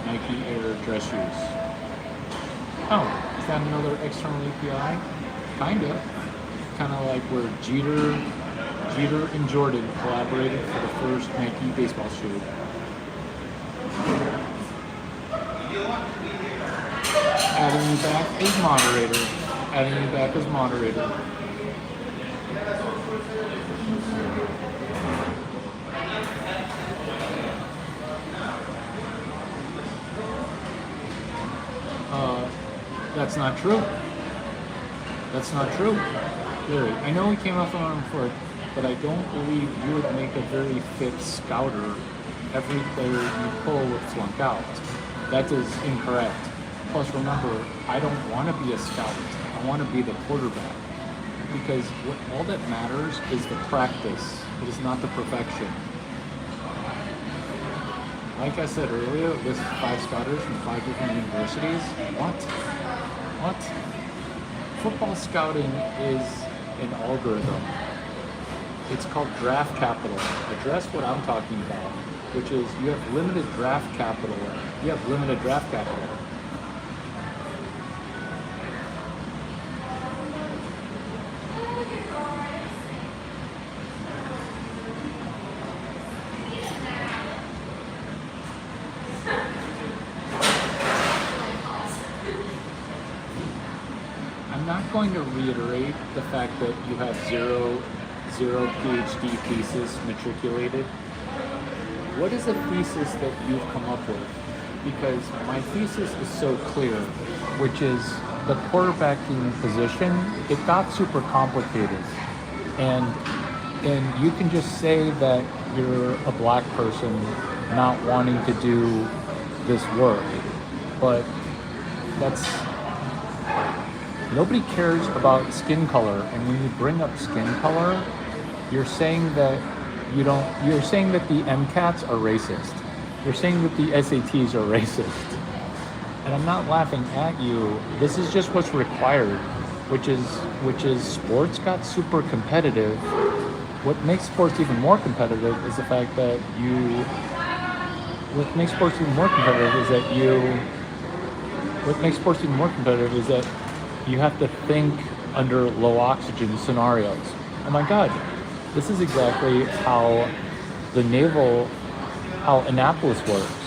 Nike Air dress shoes. Oh, is that another external API? Kinda. Kinda like where Jeter and Jordan collaborated for the first Nike baseball shoe. Adding you back as moderator. Adding you back as moderator. That's not true. That's not true. Larry, I know we came off on him for it, but I don't believe you would make a very fit scouter. Every player you pull would flunk out. That is incorrect. Plus, remember, I don't want to be a scout. I want to be the quarterback. Because all that matters is the practice. It is not the perfection. Like I said earlier, this 5 scouters from 5 different universities. What? Football scouting is an algorithm. It's called draft capital. Address what I'm talking about, which is you have limited draft capital. I'm not going to reiterate the fact that you have zero PhD thesis matriculated. What is a thesis that you've come up with? Because my thesis is so clear, which is the quarterbacking position, it got super complicated. And you can just say that you're a black person not wanting to do this work, but nobody cares about skin color. And when you bring up skin color, you're saying that you're saying that the MCATs are racist. You're saying that the SATs are racist. And I'm not laughing at you. This is just what's required, which is sports got super competitive. What makes sports even more competitive is the fact that what makes sports even more competitive is that you have to think under low oxygen scenarios. Oh my God, this is exactly how Annapolis works.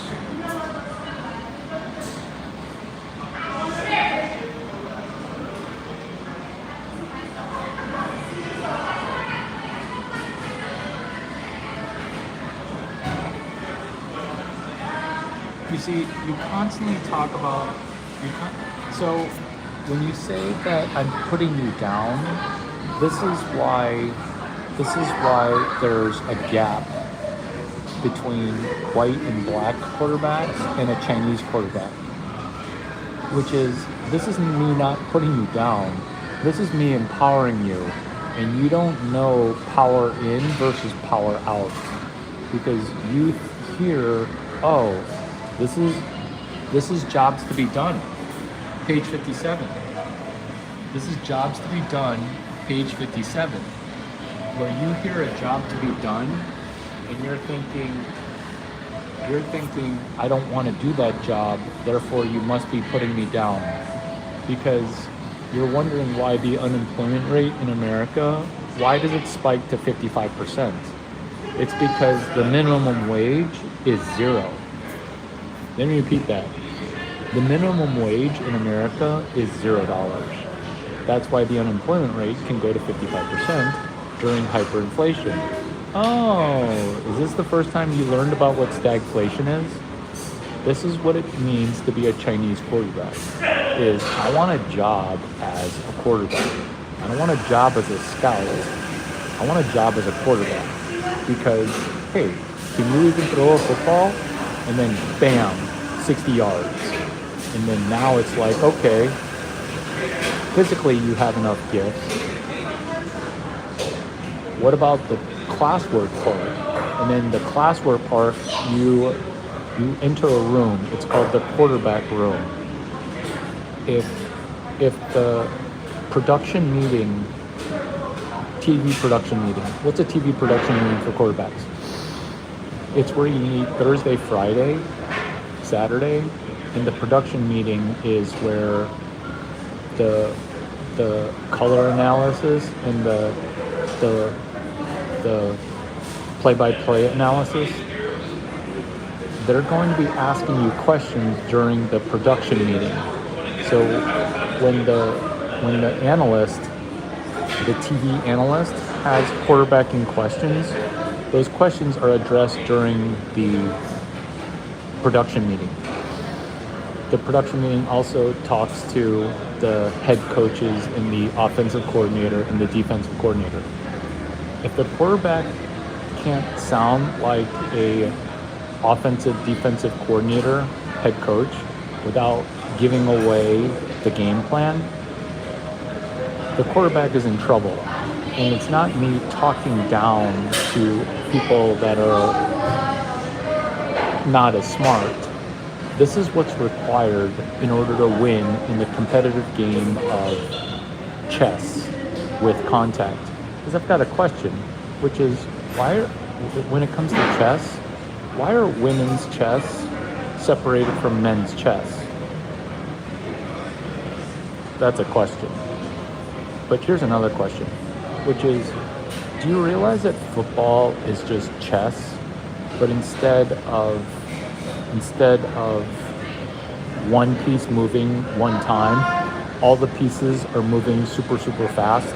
You see, you constantly talk about, so when you say that I'm putting you down, this is why there's a gap between white and black quarterbacks and a Chinese quarterback. Which is, this isn't me not putting you down, this is me empowering you. And you don't know power in versus power out. Because you hear, oh, this is jobs to be done. Page 57. This is jobs to be done, page 57. Where you hear a job to be done, and you're thinking, I don't want to do that job, therefore you must be putting me down. Because you're wondering why the unemployment rate in America, why does it spike to 55%? It's because the minimum wage is $0. Let me repeat that. The minimum wage in America is $0. That's why the unemployment rate can go to 55% during hyperinflation. Oh, is this the first time you learned about what stagflation is? This is what it means to be a Chinese quarterback. Is I want a job as a quarterback. I don't want a job as a scout. I want a job as a quarterback. Because, hey, can you even throw a football? And then, bam, 60 yards. And then now it's like, okay, physically you have enough gifts. What about the classwork part? And then the classwork part, you enter a room. It's called the quarterback room. If the production meeting, TV production meeting, what's a TV production meeting for quarterbacks? It's where you meet Thursday, Friday, Saturday, and the production meeting is where the color analysis and the play-by-play analysis, they're going to be asking you questions during the production meeting. So when the analyst, the TV analyst, has quarterbacking questions, those questions are addressed during the production meeting. The production meeting also talks to the head coaches and the offensive coordinator and the defensive coordinator. If the quarterback can't sound like a offensive defensive coordinator, head coach, without giving away the game plan, the quarterback is in trouble. And it's not me talking down to people that are not as smart. This is what's required in order to win in the competitive game of chess with contact. Because I've got a question, which is, when it comes to chess, why are women's chess separated from men's chess? That's a question. But here's another question, which is, do you realize that football is just chess, but instead of one piece moving one time, all the pieces are moving super, super fast?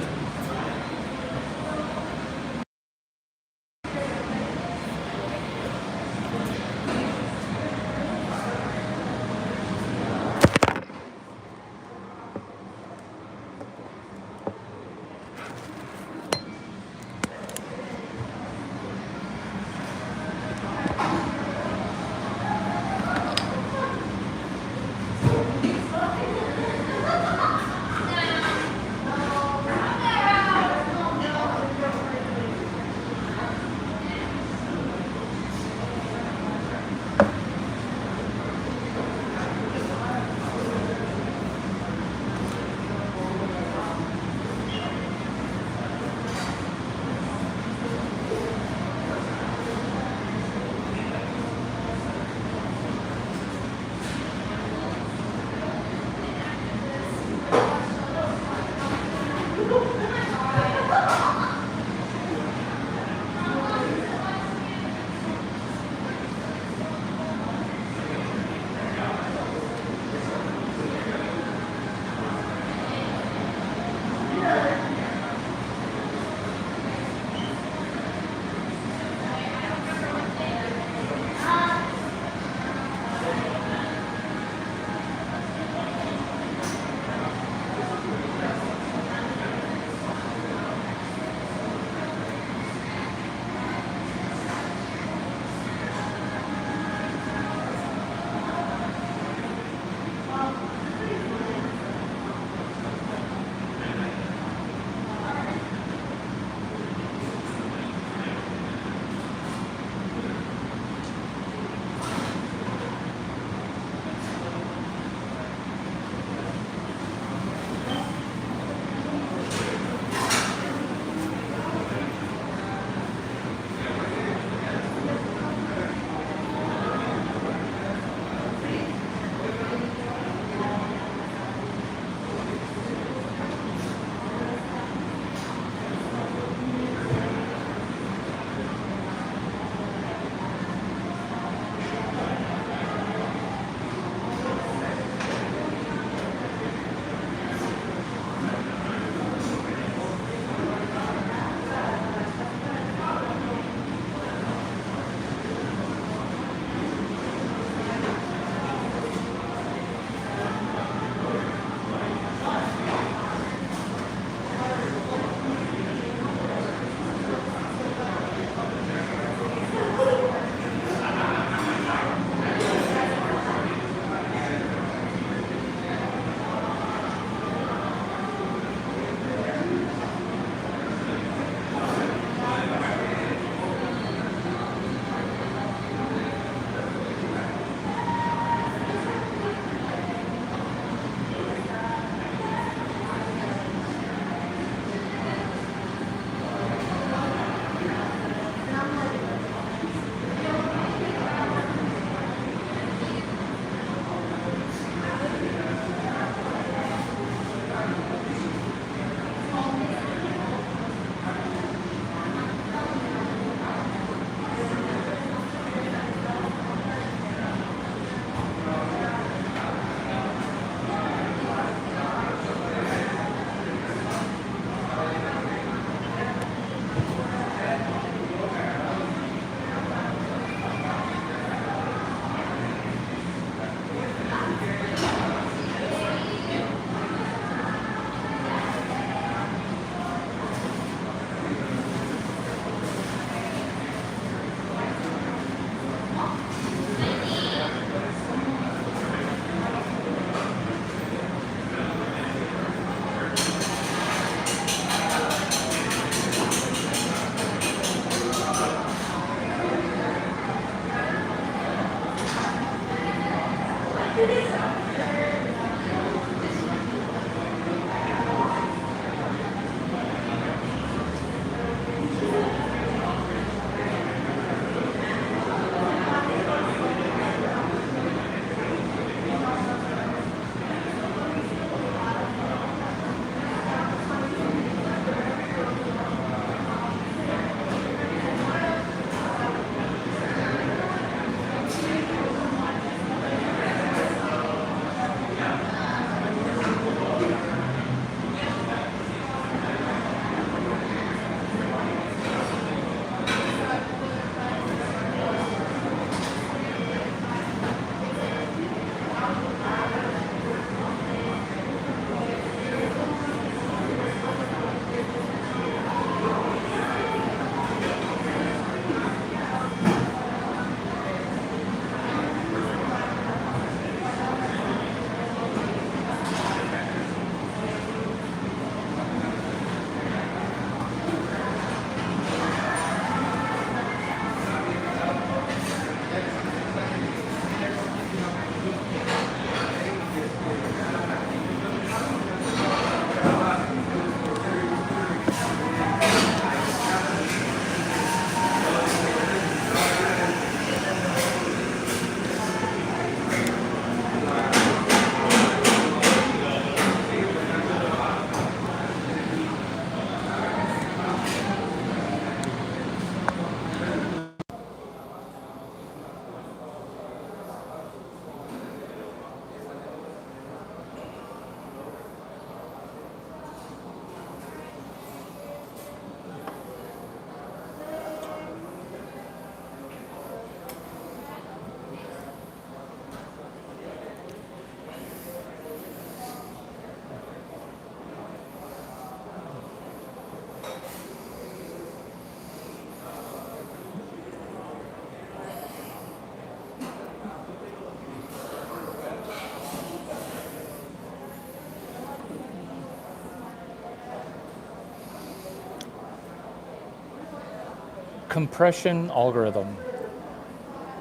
compression algorithm.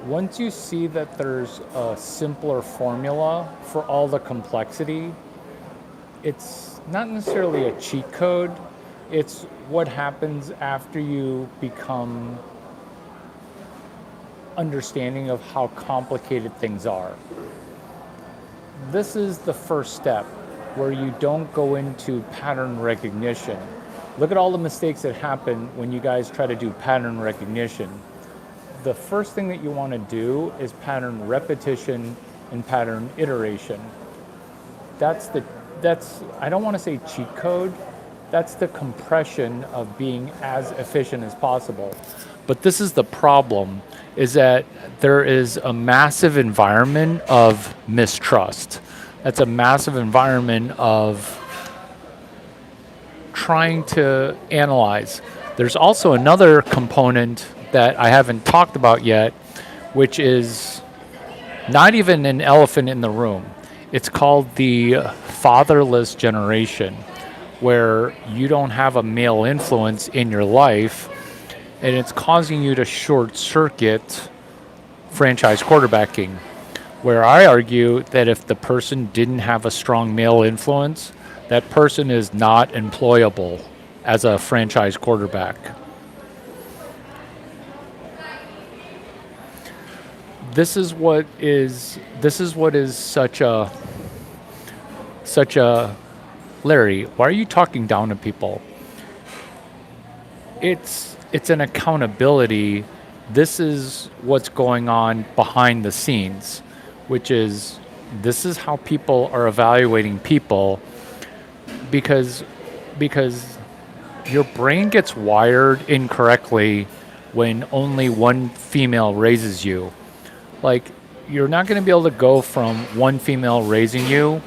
Once you see that there's a simpler formula for all the complexity, it's not necessarily a cheat code, it's what happens after you become understanding of how complicated things are. This is the first step where you don't go into pattern recognition. Look at all the mistakes that happen when you guys try to do pattern recognition. The first thing that you want to do is pattern repetition and pattern iteration. That's I don't want to say cheat code, that's the compression of being as efficient as possible. But this is the problem, is that there is a massive environment of mistrust. That's a massive environment of trying to analyze. There's also another component that I haven't talked about yet, which is not even an elephant in the room. It's called the fatherless generation, where you don't have a male influence in your life, and it's causing you to short circuit franchise quarterbacking, where I argue that if the person didn't have a strong male influence, that person is not employable as a franchise quarterback. This is what is such a Larry, why are you talking down to people? It's an accountability. This is what's going on behind the scenes, which is this is how people are evaluating people, because your brain gets wired incorrectly when only one female raises you. Like, you're not going to be able to go from one female raising you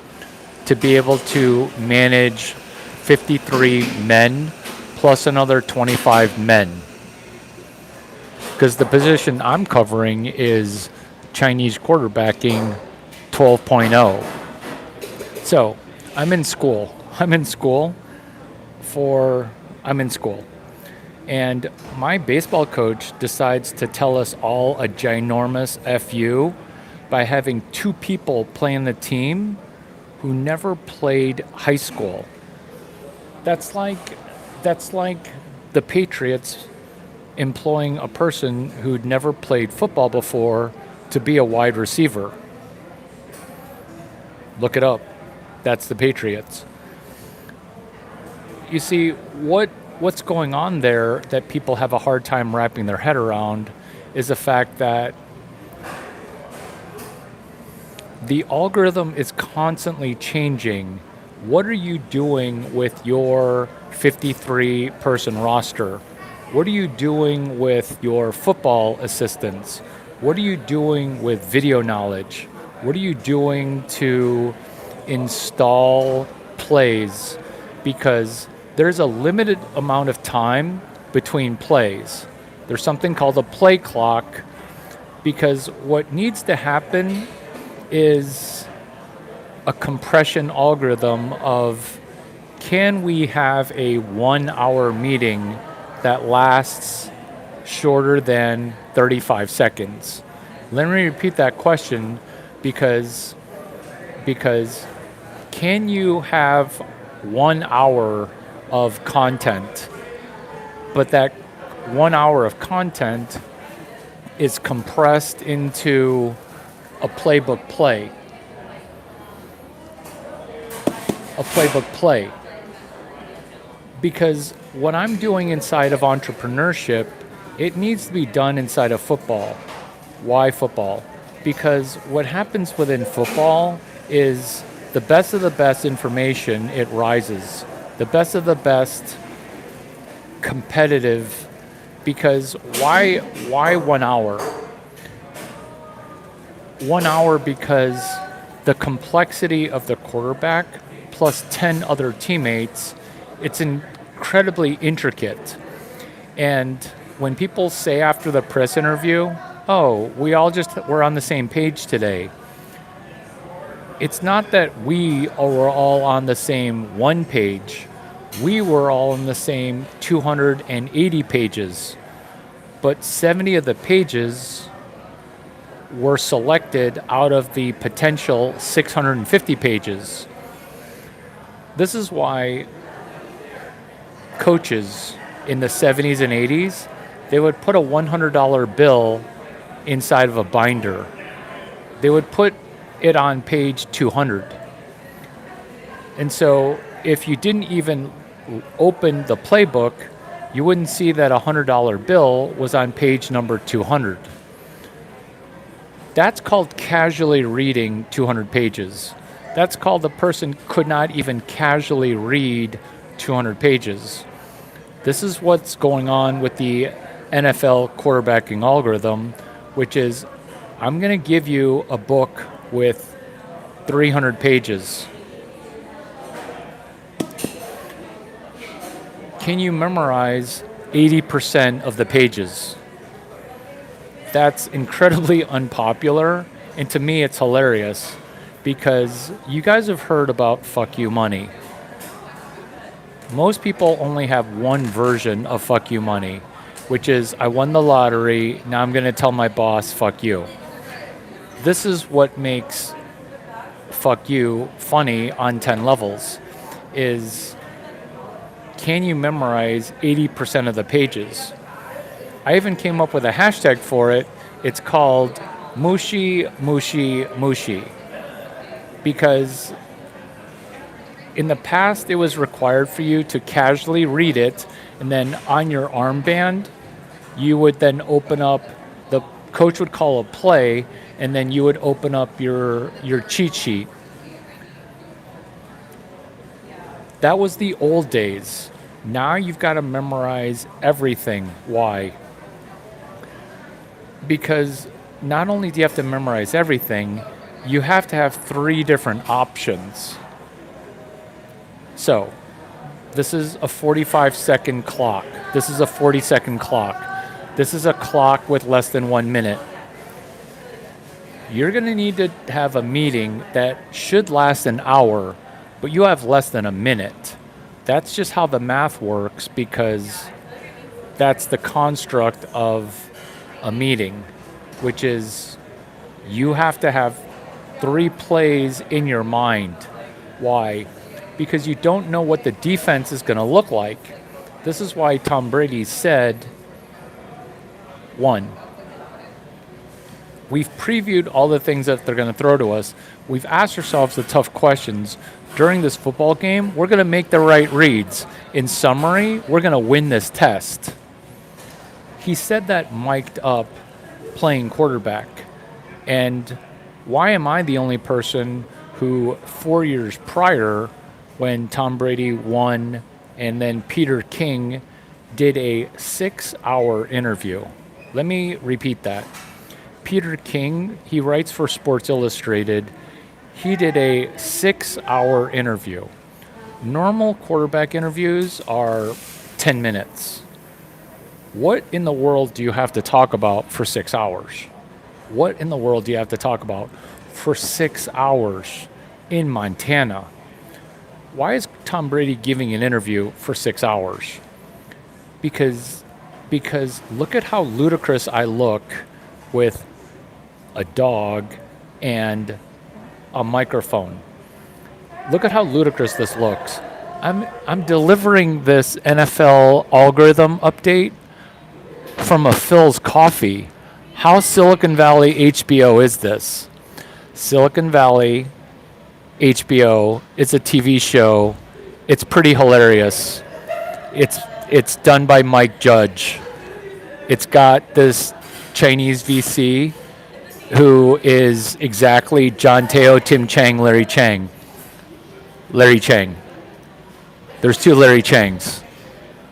to be able to manage 53 men plus another 25 men. Because the position I'm covering is Chinese quarterbacking 12.0. So I'm in school. And my baseball coach decides to tell us all a ginormous FU by having two people play in the team who never played high school. That's like the Patriots employing a person who'd never played football before to be a wide receiver. Look it up. That's the Patriots. You see, what's going on there that people have a hard time wrapping their head around is the fact that the algorithm is constantly changing. What are you doing with your 53-person roster? What are you doing with your football assistants? What are you doing with video knowledge? What are you doing to install plays? Because there's a limited amount of time between plays. There's something called a play clock, because what needs to happen is a compression algorithm of, can we have a 1 hour meeting that lasts shorter than 35 seconds? Let me repeat that question, because can you have 1 hour of content, but that 1 hour of content is compressed into a playbook play? Because what I'm doing inside of entrepreneurship, it needs to be done inside of football. Why football? Because what happens within football is the best of the best information, it rises. The best of the best competitive, because why 1 hour? 1 hour because the complexity of the quarterback plus 10 other teammates, it's incredibly intricate. And when people say after the press interview, oh, we're on the same page today, it's not that we were all on the same one page. We were all on the same 280 pages. but 70 of the pages were selected out of the potential 650 pages. This is why coaches in the 70s and 80s, they would put a $100 bill inside of a binder. They would put it on page 200. And so if you didn't even open the playbook, you wouldn't see that a $100 bill was on page number 200. That's called casually reading 200 pages. That's called the person could not even casually read 200 pages. This is what's going on with the NFL quarterbacking algorithm, which is I'm going to give you a book with 300 pages. Can you memorize 80% of the pages? That's incredibly unpopular, and to me it's hilarious because you guys have heard about fuck you money. Most people only have one version of fuck you money, which is I won the lottery, now I'm going to tell my boss fuck you. This is what makes fuck you funny on 10 levels, is can you memorize 80% of the pages? I even came up with a hashtag for it. It's called Mushi Mushi Mushi. Because in the past, it was required for you to casually read it, and then on your armband, you would then open up, the coach would call a play, and then you would open up your cheat sheet. That was the old days. Now you've got to memorize everything. Why? Because not only do you have to memorize everything, you have to have 3 different options. So, this is a 45-second clock. This is a 40-second clock. This is a clock with less than 1 minute. You're going to need to have a meeting that should last an hour, but you have less than a minute. That's just how the math works, because that's the construct of a meeting, which is you have to have 3 plays in your mind. Why? Because you don't know what the defense is going to look like. This is why Tom Brady said, 1, we've previewed all the things that they're going to throw to us. We've asked ourselves the tough questions. During this football game, we're going to make the right reads. In summary, we're going to win this test. He said that mic'd up playing quarterback. And why am I the only person who 4 years prior, when Tom Brady won and then Peter King did a 6-hour interview? Let me repeat that. Peter King, he writes for Sports Illustrated. He did a 6-hour interview. Normal quarterback interviews are 10 minutes. What in the world do you have to talk about for 6 hours? What in the world do you have to talk about for 6 hours in Montana? Why is Tom Brady giving an interview for 6 hours? Because look at how ludicrous I look with a dog and a microphone. Look at how ludicrous this looks. I'm delivering this NFL algorithm update from a Phil's Coffee. How Silicon Valley HBO is this? Silicon Valley HBO, it's a TV show. It's pretty hilarious. It's done by Mike Judge. It's got this Chinese VC who is exactly John Teo, Tim Chang, Larry Chang. Larry Chang. There's 2 Larry Changs.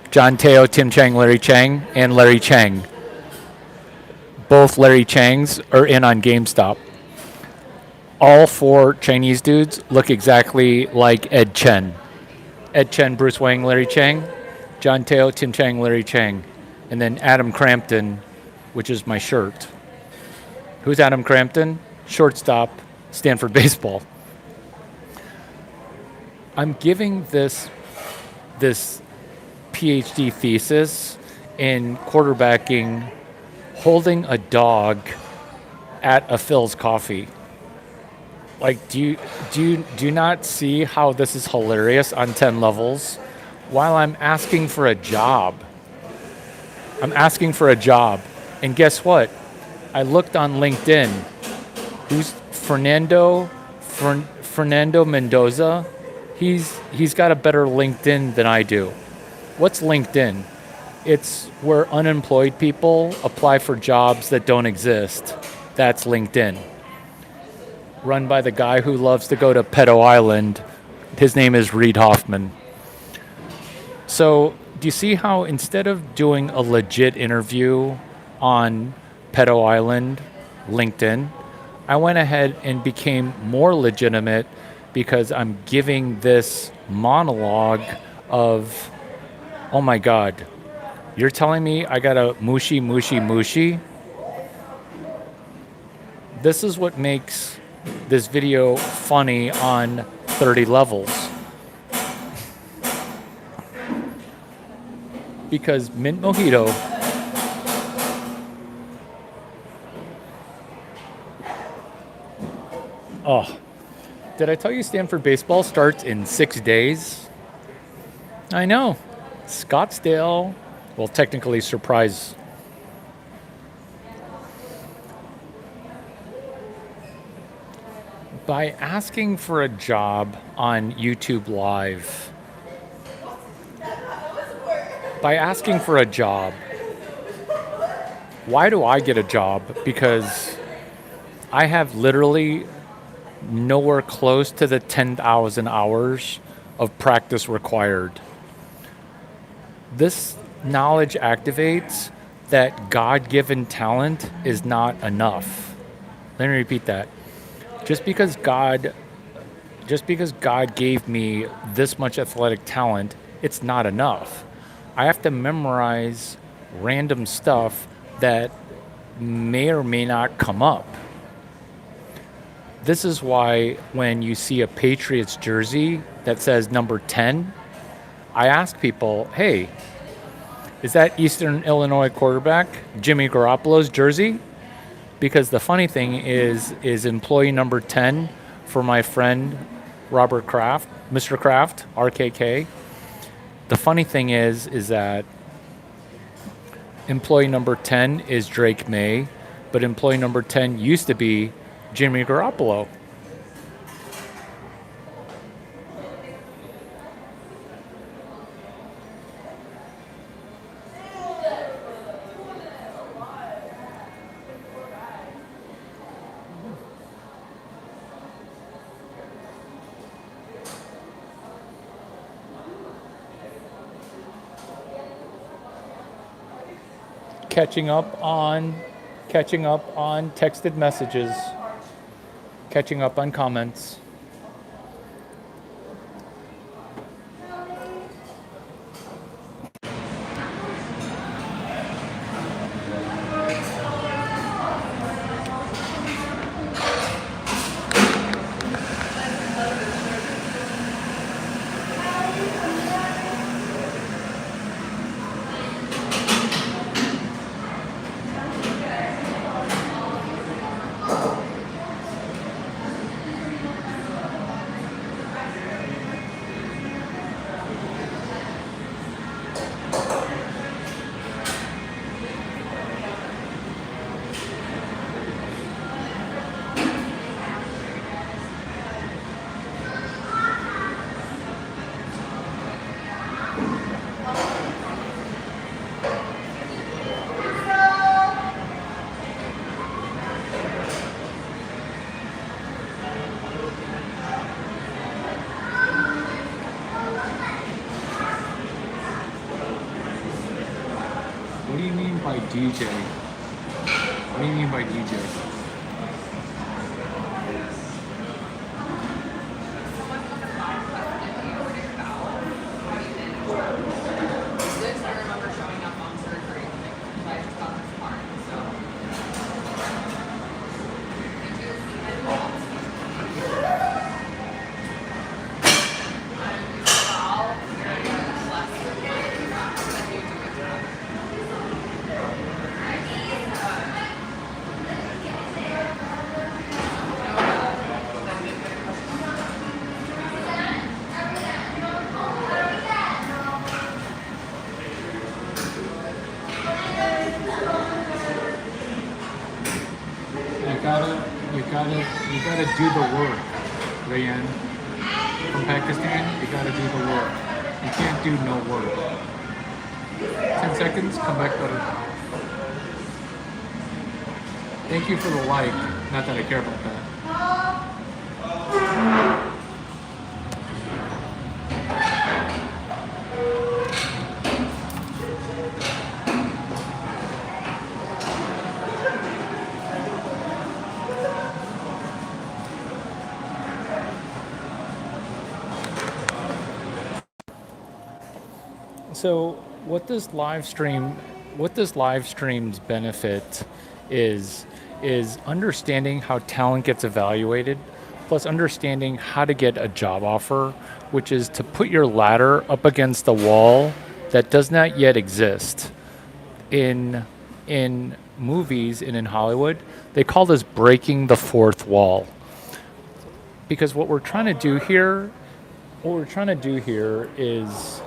John Teo, Tim Chang, Larry Chang, and Larry Chang. Both Larry Changs are in on GameStop. All 4 Chinese dudes look exactly like Ed Chen. Ed Chen, Bruce Wang, Larry Chang. John Teo, Tim Chang, Larry Chang. And then Adam Crampton, which is my shirt. Who's Adam Crampton? Shortstop, Stanford baseball. I'm giving this PhD thesis in quarterbacking holding a dog at a Phil's Coffee. Like, do you not see how this is hilarious on 10 levels? While I'm asking for a job. I'm asking for a job. And guess what? I looked on LinkedIn. Who's Fernando Mendoza? He's got a better LinkedIn than I do. What's LinkedIn? It's where unemployed people apply for jobs that don't exist. That's LinkedIn. Run by the guy who loves to go to Pedo Island. His name is Reid Hoffman. So, do you see how instead of doing a legit interview on Pedo Island, LinkedIn, I went ahead and became more legitimate because I'm giving this monologue of, oh my God, you're telling me I got a mushy? This is what makes this video funny on 30 levels. Because Mint Mojito oh, did I tell you Stanford baseball starts in 6 days? I know. Scottsdale. Well, technically Surprise. By asking for a job on YouTube Live, why do I get a job? Because I have literally nowhere close to the 10,000 hours of practice required. This knowledge activates that God-given talent is not enough. Let me repeat that. Just because God gave me this much athletic talent, it's not enough. I have to memorize random stuff that may or may not come up. This is why when you see a Patriots jersey that says number 10, I ask people, hey, is that Eastern Illinois quarterback Jimmy Garoppolo's jersey? Because the funny thing is employee number 10 for my friend Robert Kraft, Mr. Kraft, RKK. The funny thing is that employee number 10 is Drake May, but employee number 10 used to be Jimmy Garoppolo. Catching up on texted messages, catching up on comments. What do you mean by DJ? What do you mean by DJ? you gotta do the work, Rayan. From Pakistan, you gotta do the work. You can't do no work. 10 seconds, come back better. Thank you for the like. Not that I care about that. So what this live stream's benefit is understanding how talent gets evaluated, plus understanding how to get a job offer, which is to put your ladder up against the wall that does not yet exist. In movies and in Hollywood, they call this breaking the fourth wall. Because what we're trying to do here is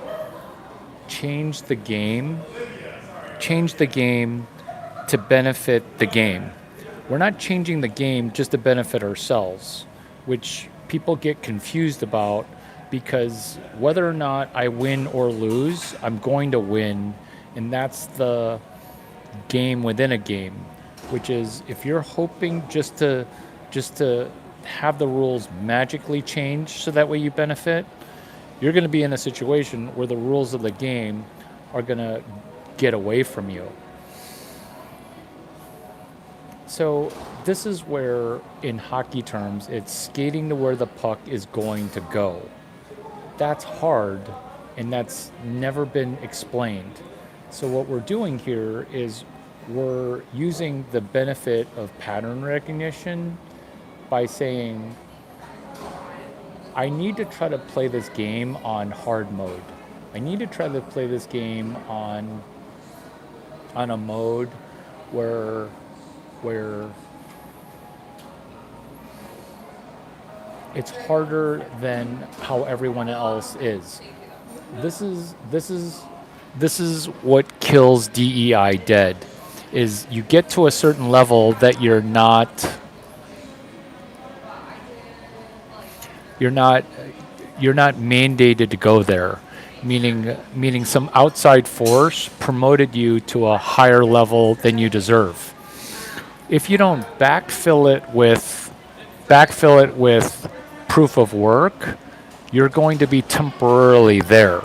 change the game to benefit the game. We're not changing the game just to benefit ourselves, which people get confused about, because whether or not I win or lose, I'm going to win, and that's the game within a game, which is if you're hoping just to have the rules magically change so that way you benefit, you're going to be in a situation where the rules of the game are going to get away from you. So this is where, in hockey terms, it's skating to where the puck is going to go. That's hard, and that's never been explained. So what we're doing here is we're using the benefit of pattern recognition by saying, I need to try to play this game on hard mode. I need to try to play this game on a mode where it's harder than how everyone else is. This is what kills DEI dead. Is you get to a certain level that you're not mandated to go there, meaning some outside force promoted you to a higher level than you deserve. If you don't backfill it with proof of work, you're going to be temporarily there.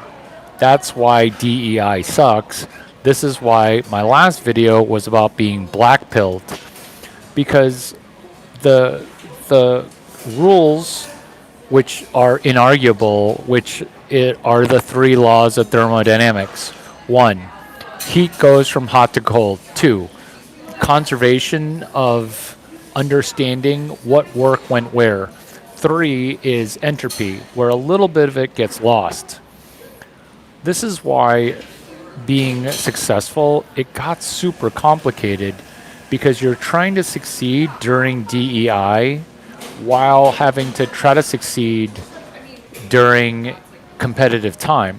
That's why DEI sucks. This is why my last video was about being blackpilled, because the rules, which are inarguable, are the three laws of thermodynamics. 1, heat goes from hot to cold. 2, conservation of understanding what work went where. 3 is entropy, where a little bit of it gets lost. This is why being successful, it got super complicated, because you're trying to succeed during DEI while having to try to succeed during competitive time.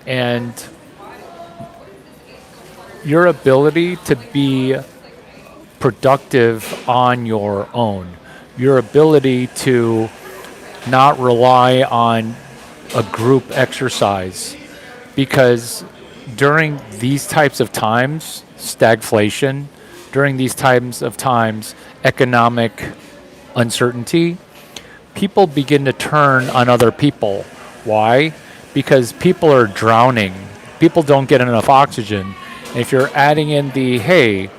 And your ability to be productive on your own, your ability to not rely on a group exercise, because during these types of times, stagflation, during these times of economic uncertainty, people begin to turn on other people. Why? Because people are drowning. People don't get enough oxygen. And if you're adding in hey,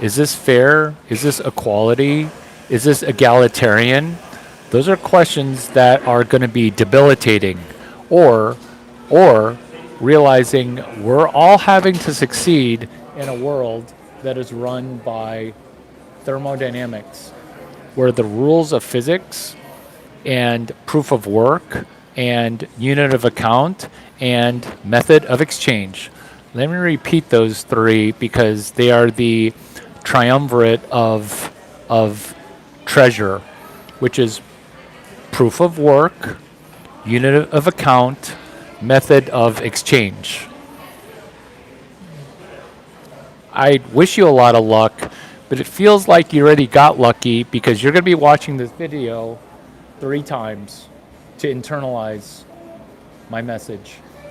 is this fair? Is this equality? Is this egalitarian? Those are questions that are going to be debilitating. Or realizing we're all having to succeed in a world that is run by thermodynamics, where the rules of physics and proof of work and unit of account and method of exchange. Let me repeat those 3 because they are the triumvirate of treasure, which is proof of work, unit of account, method of exchange. I wish you a lot of luck, but it feels like you already got lucky because you're going to be watching this video 3 times to internalize my message.